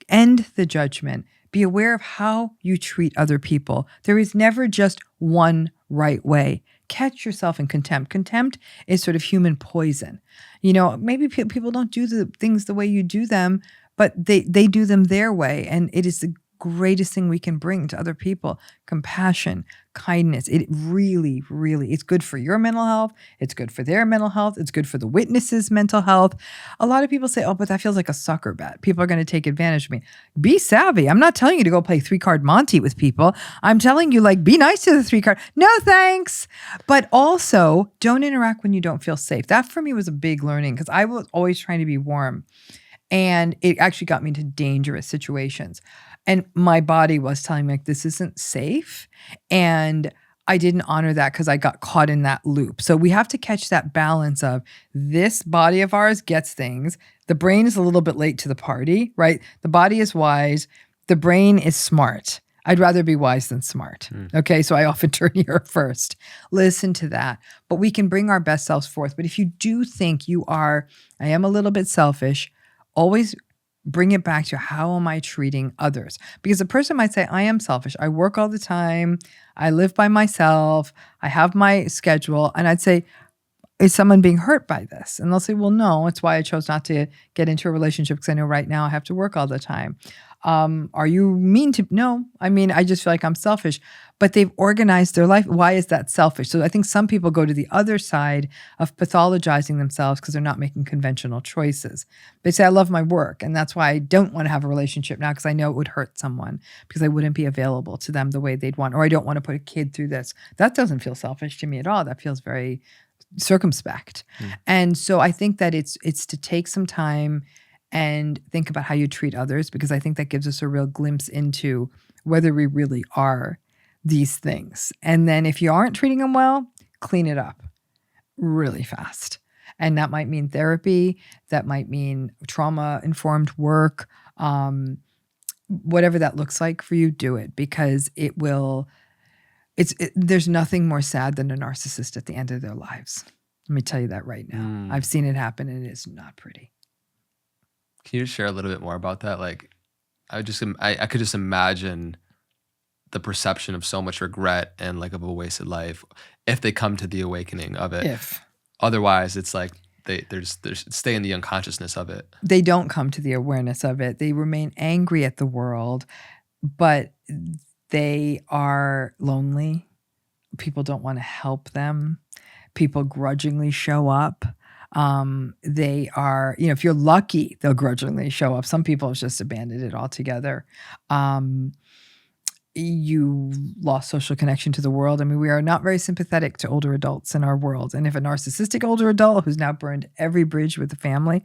end the judgment. Be aware of how you treat other people. There is never just one right way. Catch yourself in contempt. Contempt is sort of human poison. Maybe people don't do the things the way you do them, but they do them their way. And it is the greatest thing we can bring to other people. Compassion, kindness. It really, really, it's good for your mental health. It's good for their mental health. It's good for the witness's mental health. A lot of people say, oh, but that feels like a sucker bet. People are going to take advantage of me. Be savvy. I'm not telling you to go play 3-card Monty with people. I'm telling you, be nice to the 3-card. No, thanks. But also don't interact when you don't feel safe. That for me was a big learning because I was always trying to be warm. And it actually got me into dangerous situations. And my body was telling me, this isn't safe. And I didn't honor that because I got caught in that loop. So we have to catch that balance of this body of ours gets things. The brain is a little bit late to the party, right? The body is wise. The brain is smart. I'd rather be wise than smart. Okay, so I often turn here first. Listen to that. But we can bring our best selves forth. But if you do think I am a little bit selfish, always bring it back to how am I treating others? Because a person might say, I am selfish. I work all the time. I live by myself. I have my schedule. And I'd say, is someone being hurt by this? And they'll say, well, no, it's why I chose not to get into a relationship because I know right now I have to work all the time. Are you mean to? No, I mean, I just feel like I'm selfish, but they've organized their life. Why is that selfish? So I think some people go to the other side of pathologizing themselves because they're not making conventional choices. They say, I love my work. And that's why I don't want to have a relationship now because I know it would hurt someone because I wouldn't be available to them the way they'd want, or I don't want to put a kid through this. That doesn't feel selfish to me at all. That feels very circumspect. And so I think that it's to take some time and think about how you treat others, because I think that gives us a real glimpse into whether we really are these things. And then if you aren't treating them well, clean it up really fast. And that might mean therapy, that might mean trauma-informed work, whatever that looks like for you, do it, because there's nothing more sad than a narcissist at the end of their lives. Let me tell you that right now. I've seen it happen and it is not pretty. Can you just share a little bit more about that? Like, I could just imagine the perception of so much regret and like of a wasted life if they come to the awakening of it. Otherwise, it's like they stay in the unconsciousness of it. They don't come to the awareness of it. They remain angry at the world, but they are lonely. People don't want to help them. People grudgingly show up. They are, if you're lucky, they'll grudgingly show up. Some people have just abandoned it altogether. You lost social connection to the world. I mean, we are not very sympathetic to older adults in our world. And if a narcissistic older adult who's now burned every bridge with the family,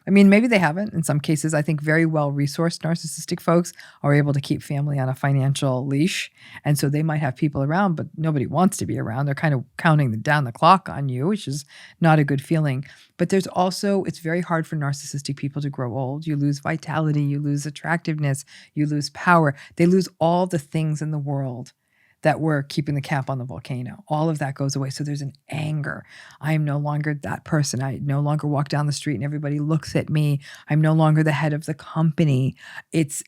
I mean, maybe they haven't. In some cases, I think very well-resourced narcissistic folks are able to keep family on a financial leash. And so they might have people around, but nobody wants to be around. They're kind of counting down the clock on you, which is not a good feeling. But there's also, it's very hard for narcissistic people to grow old. You lose vitality, you lose attractiveness, you lose power. They lose all the things in the world that were keeping the cap on the volcano. All of that goes away. So there's an anger. I am no longer that person. I no longer walk down the street and everybody looks at me. I'm no longer the head of the company. It's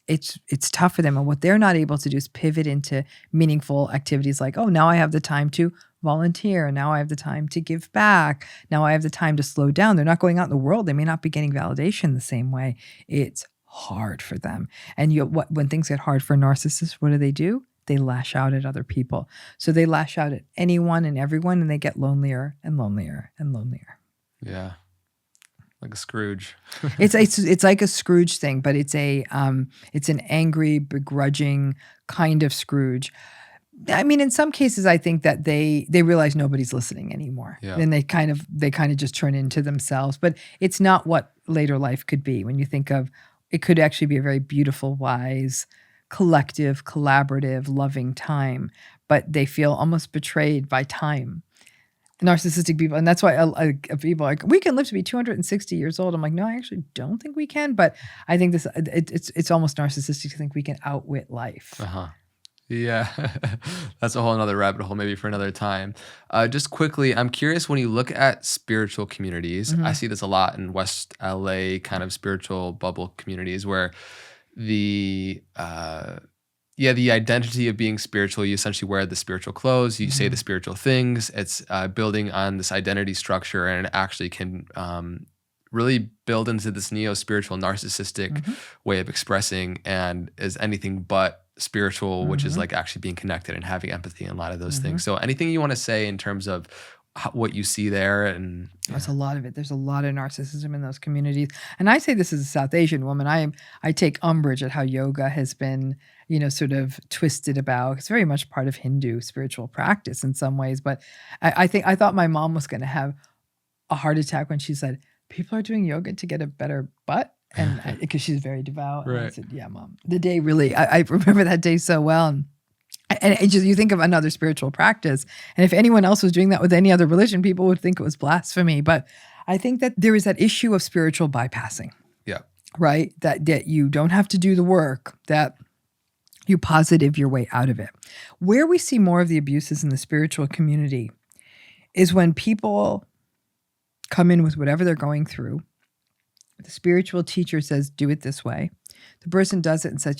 tough for them. And what they're not able to do is pivot into meaningful activities like, oh, now I have the time to volunteer. Now I have the time to give back. Now I have the time to slow down. They're not going out in the world. They may not be getting validation the same way. It's hard for them. And when things get hard for narcissists, what do? They lash out at other people. So they lash out at anyone and everyone, and they get lonelier and lonelier and lonelier. Yeah. Like a Scrooge. It's like a Scrooge thing, but it's an angry, begrudging kind of Scrooge. I mean, in some cases, I think that they realize nobody's listening anymore. Yeah. Then they kind of just turn into themselves. But it's not what later life could be. When you think of, it could actually be a very beautiful, wise, collective, collaborative, loving time, but they feel almost betrayed by time. Narcissistic people, and that's why people are like, we can live to be 260 years old. I'm like, no, I actually don't think we can, but I think it's almost narcissistic to think we can outwit life. Yeah, that's a whole another rabbit hole, maybe for another time. Just quickly, I'm curious, when you look at spiritual communities, I see this a lot in West LA kind of spiritual bubble communities where the identity of being spiritual, you essentially wear the spiritual clothes, you say the spiritual things. It's building on this identity structure, and it actually can really build into this neo-spiritual narcissistic way of expressing, and is anything but spiritual, which is like actually being connected and having empathy and a lot of those things. So anything you want to say in terms of what you see there? And There's a lot of it. There's a lot of narcissism in those communities. And I say this as a South Asian woman. I take umbrage at how yoga has been, sort of twisted about. It's very much part of Hindu spiritual practice in some ways. But I thought my mom was going to have a heart attack when she said, people are doing yoga to get a better butt. And because she's very devout. Right. And I said, yeah, Mom. The day really, I remember that day so well. And it just, you think of another spiritual practice. And if anyone else was doing that with any other religion, people would think it was blasphemy. But I think that there is that issue of spiritual bypassing. Yeah. Right? That you don't have to do the work, that You positive your way out of it. Where we see more of the abuses in the spiritual community is when people come in with whatever they're going through. The spiritual teacher says, do it this way. The person does it and says,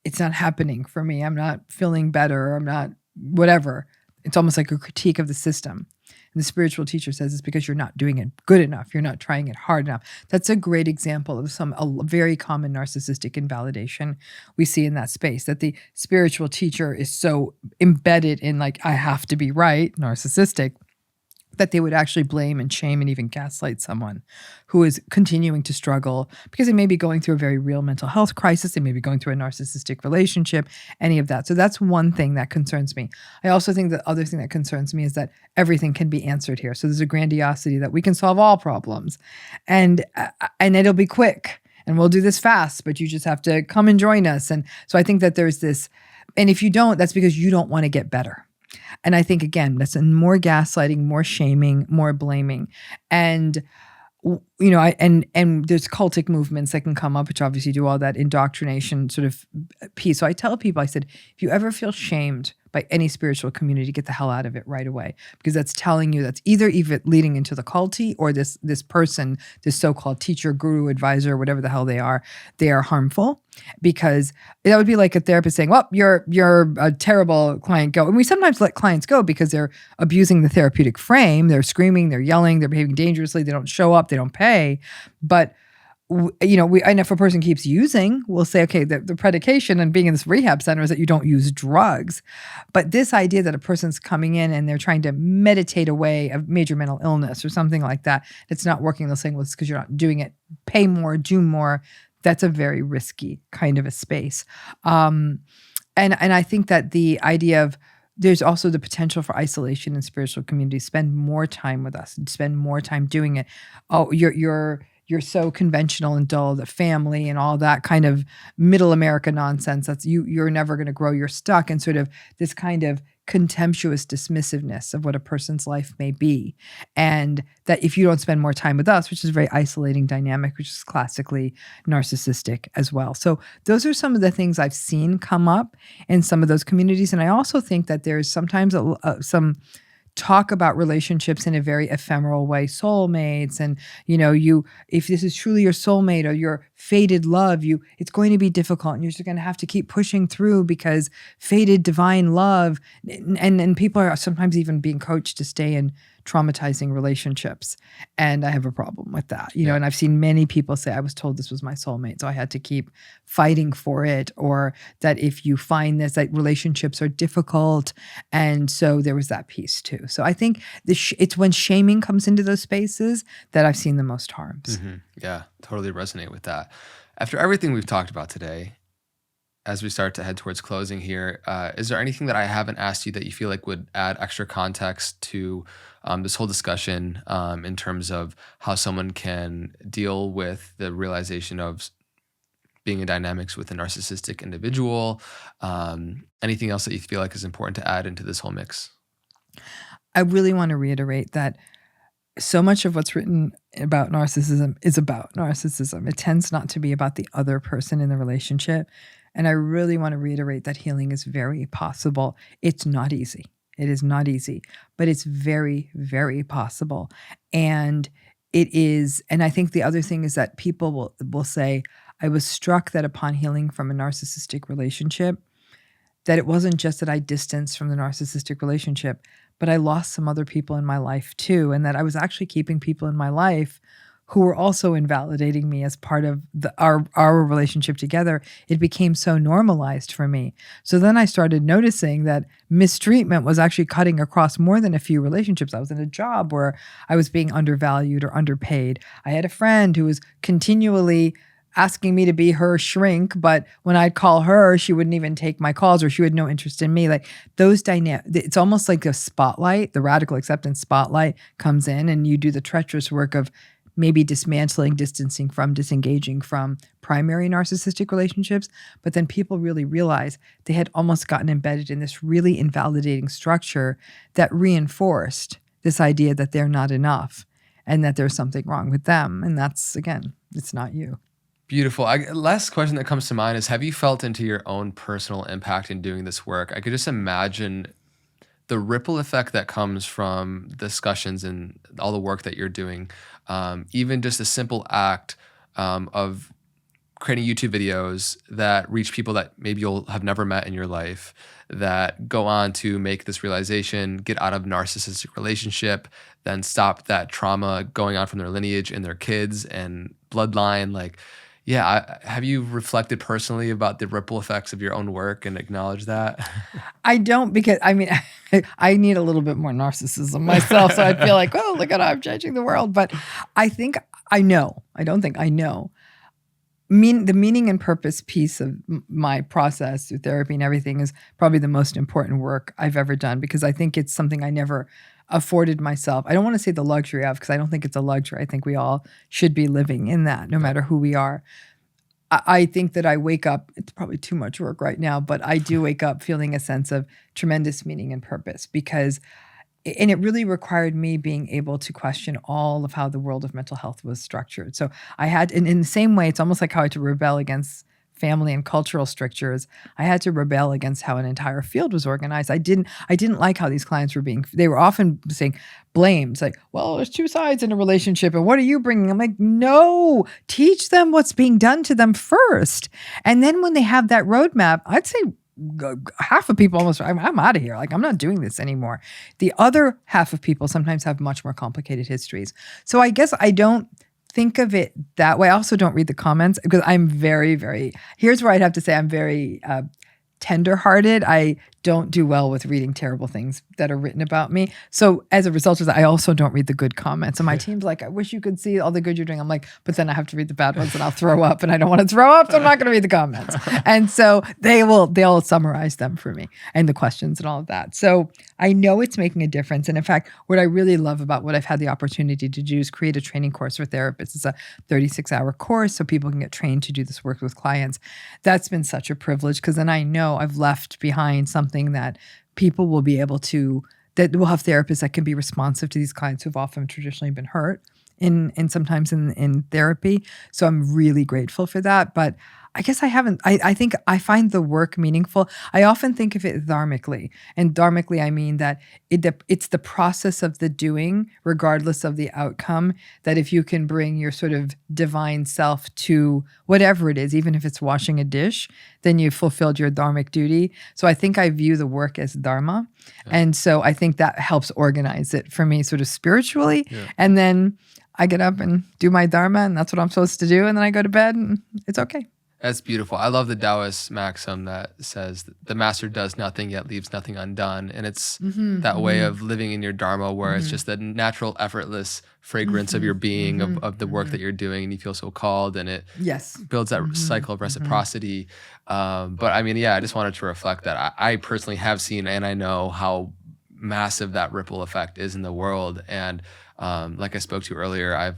it's not happening for me. I'm not feeling better. I'm not whatever. It's almost like a critique of the system. And the spiritual teacher says it's because you're not doing it good enough. You're not trying it hard enough. That's a great example of a very common narcissistic invalidation we see in that space, that the spiritual teacher is so embedded in like, I have to be right, narcissistic, that they would actually blame and shame and even gaslight someone who is continuing to struggle because they may be going through a very real mental health crisis. They may be going through a narcissistic relationship, any of that. So that's one thing that concerns me. I also think the other thing that concerns me is that everything can be answered here. So there's a grandiosity that we can solve all problems and it'll be quick and we'll do this fast, but you just have to come and join us. And so I think that there's this, and if you don't, that's because you don't want to get better. And I think, again, that's more gaslighting, more shaming, more blaming. And, and there's cultic movements that can come up, which obviously do all that indoctrination sort of piece. So I tell people, I said, if you ever feel shamed by any spiritual community, get the hell out of it right away, because that's telling you that's either leading into the culty or this person, this so-called teacher, guru, advisor, whatever the hell they are harmful. Because that would be like a therapist saying, well, you're a terrible client, go. And we sometimes let clients go because they're abusing the therapeutic frame. They're screaming, they're yelling, they're behaving dangerously, they don't show up, they don't pay. But and if a person keeps using, we'll say, okay, the predication and being in this rehab center is that you don't use drugs. But this idea that a person's coming in and they're trying to meditate away a major mental illness or something like that, it's not working. They're saying, well, it's because you're not doing it. Pay more, do more. That's a very risky kind of a space. And I think that the idea of there's also the potential for isolation in spiritual communities. Spend more time with us, spend more time doing it. Oh, you're so conventional and dull, the family and all that kind of middle America nonsense. That's you're never going to grow. You're stuck in sort of this kind of contemptuous dismissiveness of what a person's life may be. And that if you don't spend more time with us, which is a very isolating dynamic, which is classically narcissistic as well. So those are some of the things I've seen come up in some of those communities. And I also think that there's sometimes some talk about relationships in a very ephemeral way, soulmates, and if this is truly your soulmate or your fated love, it's going to be difficult, and you're just going to have to keep pushing through because fated divine love, and people are sometimes even being coached to stay in traumatizing relationships, and I have a problem with that, and I've seen many people say, I was told this was my soulmate, so I had to keep fighting for it, or that if you find this, that relationships are difficult, and so there was that piece too. So I think it's when shaming comes into those spaces that I've seen the most harms. Mm-hmm. Yeah, totally resonate with that. After everything we've talked about today, as we start to head towards closing here, is there anything that I haven't asked you that you feel like would add extra context to this whole discussion in terms of how someone can deal with the realization of being in dynamics with a narcissistic individual? Anything else that you feel like is important to add into this whole mix? I really want to reiterate that so much of what's written about narcissism is about narcissism. It tends not to be about the other person in the relationship. And I really want to reiterate that healing is very possible. It's not easy. It is not easy, but it's very, very possible. And it is, and I think the other thing is that people will say, I was struck that upon healing from a narcissistic relationship, that it wasn't just that I distanced from the narcissistic relationship, but I lost some other people in my life too. And that I was actually keeping people in my life who were also invalidating me as part of our relationship together. It became so normalized for me. So then I started noticing that mistreatment was actually cutting across more than a few relationships. I was in a job where I was being undervalued or underpaid. I had a friend who was continually asking me to be her shrink, but when I'd call her, she wouldn't even take my calls, or she had no interest in me. Like those dynamics, it's almost like a spotlight, the radical acceptance spotlight comes in, and you do the treacherous work of maybe dismantling, distancing from, disengaging from primary narcissistic relationships. But then people really realize they had almost gotten embedded in this really invalidating structure that reinforced this idea that they're not enough and that there's something wrong with them. And that's, again, it's not you. Beautiful. Last question that comes to mind is, have you felt into your own personal impact in doing this work? I could just imagine the ripple effect that comes from discussions and all the work that you're doing. Even just a simple act of creating YouTube videos that reach people that maybe you'll have never met in your life, that go on to make this realization, get out of narcissistic relationship, then stop that trauma going on from their lineage and their kids and bloodline. Like, yeah, have you reflected personally about the ripple effects of your own work and acknowledge that? I don't, because I mean, I need a little bit more narcissism myself. So I feel like, oh, look at how I'm changing the world. But I think I know. I don't think I know. The meaning and purpose piece of my process through therapy and everything is probably the most important work I've ever done, because I think it's something I never afforded myself. I don't want to say the luxury of, because I don't think it's a luxury. I think we all should be living in that, no matter who we are. I think that I wake up, it's probably too much work right now, but I do wake up feeling a sense of tremendous meaning and purpose, and it really required me being able to question all of how the world of mental health was structured. So I had, in the same way, it's almost like how I had to rebel against family and cultural strictures. I had to rebel against how an entire field was organized. I didn't like how these clients they were often saying blames, like, well, there's two sides in a relationship, and what are you bringing? I'm like, no, teach them what's being done to them first. And then when they have that roadmap, I'd say half of people almost, I'm out of here. Like, I'm not doing this anymore. The other half of people sometimes have much more complicated histories. So I guess I don't think of it that way. I also don't read the comments, because I'm very, very, here's where I'd have to say I'm very tender-hearted. I don't do well with reading terrible things that are written about me. So as a result of that, I also don't read the good comments. And my team's like, I wish you could see all the good you're doing. I'm like, but then I have to read the bad ones and I'll throw up, and I don't want to throw up, so I'm not going to read the comments. And so they'll summarize them for me, and the questions and all of that. So I know it's making a difference. And in fact, what I really love about what I've had the opportunity to do is create a training course for therapists. It's a 36-hour course so people can get trained to do this work with clients. That's been such a privilege, because then I know I've left behind something that people will be able to, that we'll have therapists that can be responsive to these clients who've often traditionally been hurt sometimes in therapy. So I'm really grateful for that. But I guess I think I find the work meaningful. I often think of it dharmically. And dharmically, I mean that it's the process of the doing, regardless of the outcome, that if you can bring your sort of divine self to whatever it is, even if it's washing a dish, then you've fulfilled your dharmic duty. So I think I view the work as dharma. Yeah. And so I think that helps organize it for me sort of spiritually. Yeah. And then I get up and do my dharma, and that's what I'm supposed to do. And then I go to bed, and it's okay. That's beautiful. I love the Taoist maxim that says the master does nothing yet leaves nothing undone. And it's that way of living in your dharma, where it's just the natural, effortless fragrance of your being, of the work that you're doing, and you feel so called, and it builds that cycle of reciprocity. But I mean, yeah, I just wanted to reflect that I personally have seen, and I know how massive that ripple effect is in the world. And like I spoke to earlier, I've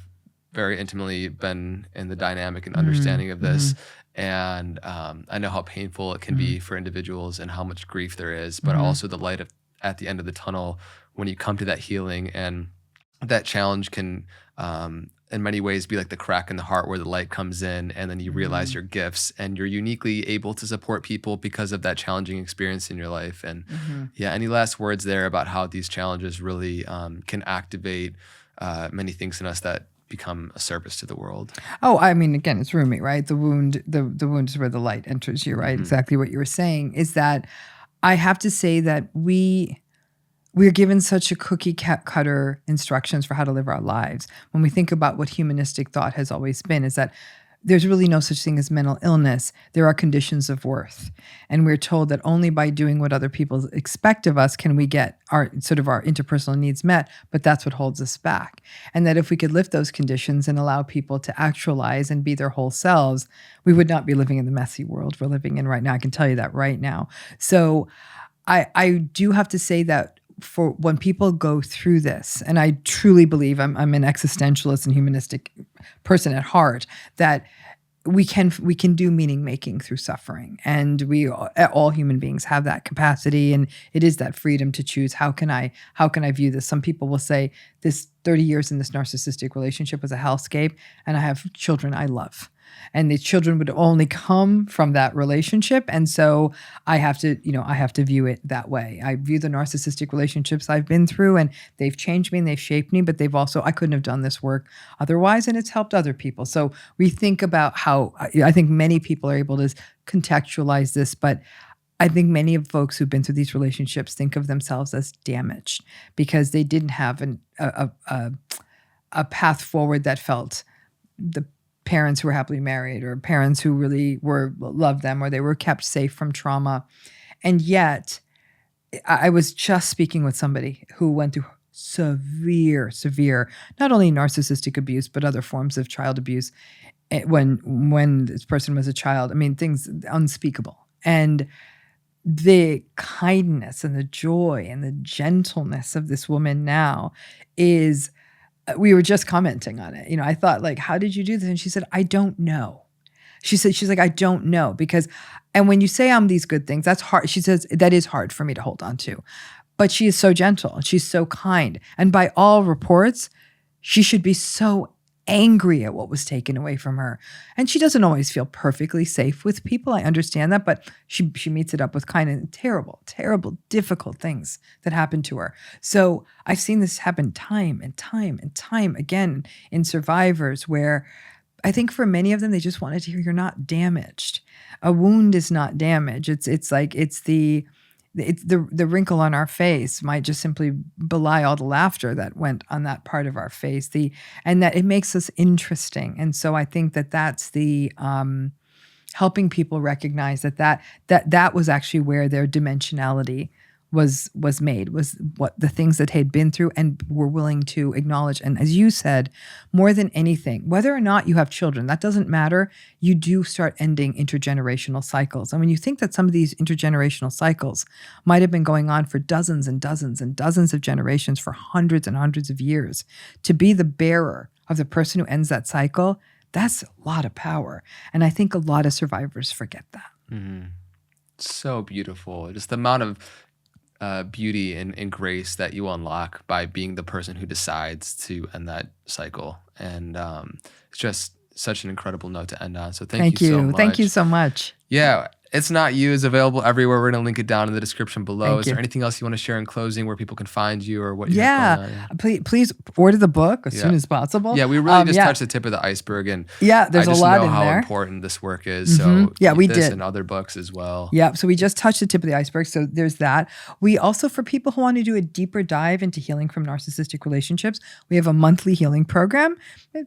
very intimately been in the dynamic and understanding of this. And I know how painful it can be for individuals and how much grief there is, but also the light at the end of the tunnel when you come to that healing. And that challenge can, in many ways, be like the crack in the heart where the light comes in, and then you realize your gifts, and you're uniquely able to support people because of that challenging experience in your life. And yeah, any last words there about how these challenges really can activate many things in us that become a service to the world? Oh, I mean, again, it's Rumi, right? The wound is where the light enters you, right? Exactly what you were saying is that I have to say that we're given such a cookie cutter instructions for how to live our lives. When we think about what humanistic thought has always been, is that there's really no such thing as mental illness. There are conditions of worth. And we're told that only by doing what other people expect of us can we get our interpersonal needs met, but that's what holds us back. And that if we could lift those conditions and allow people to actualize and be their whole selves, we would not be living in the messy world we're living in right now. I can tell you that right now. So I do have to say that for when people go through this, and I truly believe I'm an existentialist and humanistic person at heart, that we can do meaning making through suffering, and all human beings have that capacity, and it is that freedom to choose how can I view this. Some people will say this 30 years in this narcissistic relationship was a hellscape, and I have children I love. and the children would only come from that relationship. And so I have to view it that way. I view the narcissistic relationships I've been through, and they've changed me and they've shaped me, but I couldn't have done this work otherwise, and it's helped other people. So we think about how, I think many people are able to contextualize this, but I think many of folks who've been through these relationships think of themselves as damaged because they didn't have a path forward that felt the parents who were happily married, or parents who really loved them, or they were kept safe from trauma. And yet, I was just speaking with somebody who went through severe, not only narcissistic abuse, but other forms of child abuse when this person was a child. I mean, things unspeakable. And the kindness and the joy and the gentleness of this woman now is, we were just commenting on it. I thought, like, how did you do this? And she said, I don't know. She's like, I don't know, because, and when you say I'm these good things, that's hard. She says, that is hard for me to hold on to. But she is so gentle and she's so kind. And by all reports, she should be so angry at what was taken away from her. And she doesn't always feel perfectly safe with people. I understand that, but she meets it up with kind of terrible, difficult things that happen to her. So I've seen this happen time and time again in survivors, where I think for many of them, they just wanted to hear, you're not damaged. A wound is not damage. It's the wrinkle on our face might just simply belie all the laughter that went on that part of our face. And that it makes us interesting. And so I think that's the helping people recognize that was actually where their dimensionality was made, was what the things that they'd been through and were willing to acknowledge. And as you said, more than anything, whether or not you have children, that doesn't matter. You do start ending intergenerational cycles. And when you think that some of these intergenerational cycles might have been going on for dozens and dozens and dozens of generations, for hundreds and hundreds of years, to be the bearer of the person who ends that cycle, that's a lot of power. And I think a lot of survivors forget that. Mm-hmm. So beautiful. Just the amount of beauty and grace that you unlock by being the person who decides to end that cycle. And it's just such an incredible note to end on. So thank you so much. Thank you so much. Yeah. It's Not You is available everywhere. We're going to link it down in the description below. Thank Is you. there anything else you want to share in closing where people can find you or what you have going on? Please order the book as soon as possible. Yeah, we really just touched the tip of the iceberg. And there's a lot in there. I just know how important this work is. So we this did. and other books as well. Yeah, so we just touched the tip of the iceberg. So there's that. We also, for people who want to do a deeper dive into healing from narcissistic relationships, we have a monthly healing program.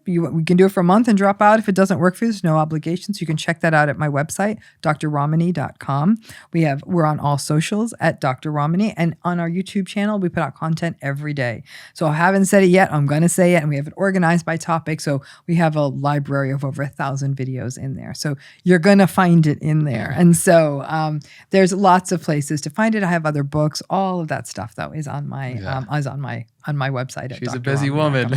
We can do it for a month and drop out if it doesn't work for you. There's no obligations. You can check that out at my website, drramani.com. We're on all socials at Dr. Ramani, and on our YouTube channel, we put out content every day. So I haven't said it yet. I'm going to say it, and we have it organized by topic. So we have a library of over 1,000 videos in there. So you're going to find it in there. And so there's lots of places to find it. I have other books. All of that stuff, though, is on my website. She's a busy woman.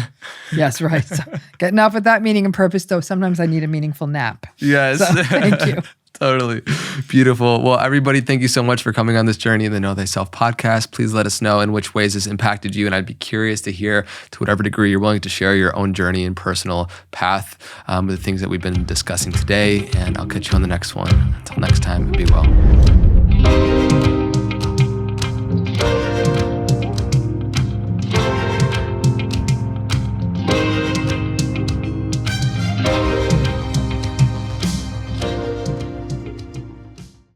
Yes, right. So getting off with that meaning and purpose, though, sometimes I need a meaningful nap. Yes. So, thank you. Totally. Beautiful. Well, everybody, thank you so much for coming on this journey in the Know Thyself podcast. Please let us know in which ways this impacted you. And I'd be curious to hear, to whatever degree you're willing to share your own journey and personal path with the things that we've been discussing today. And I'll catch you on the next one. Until next time, be well.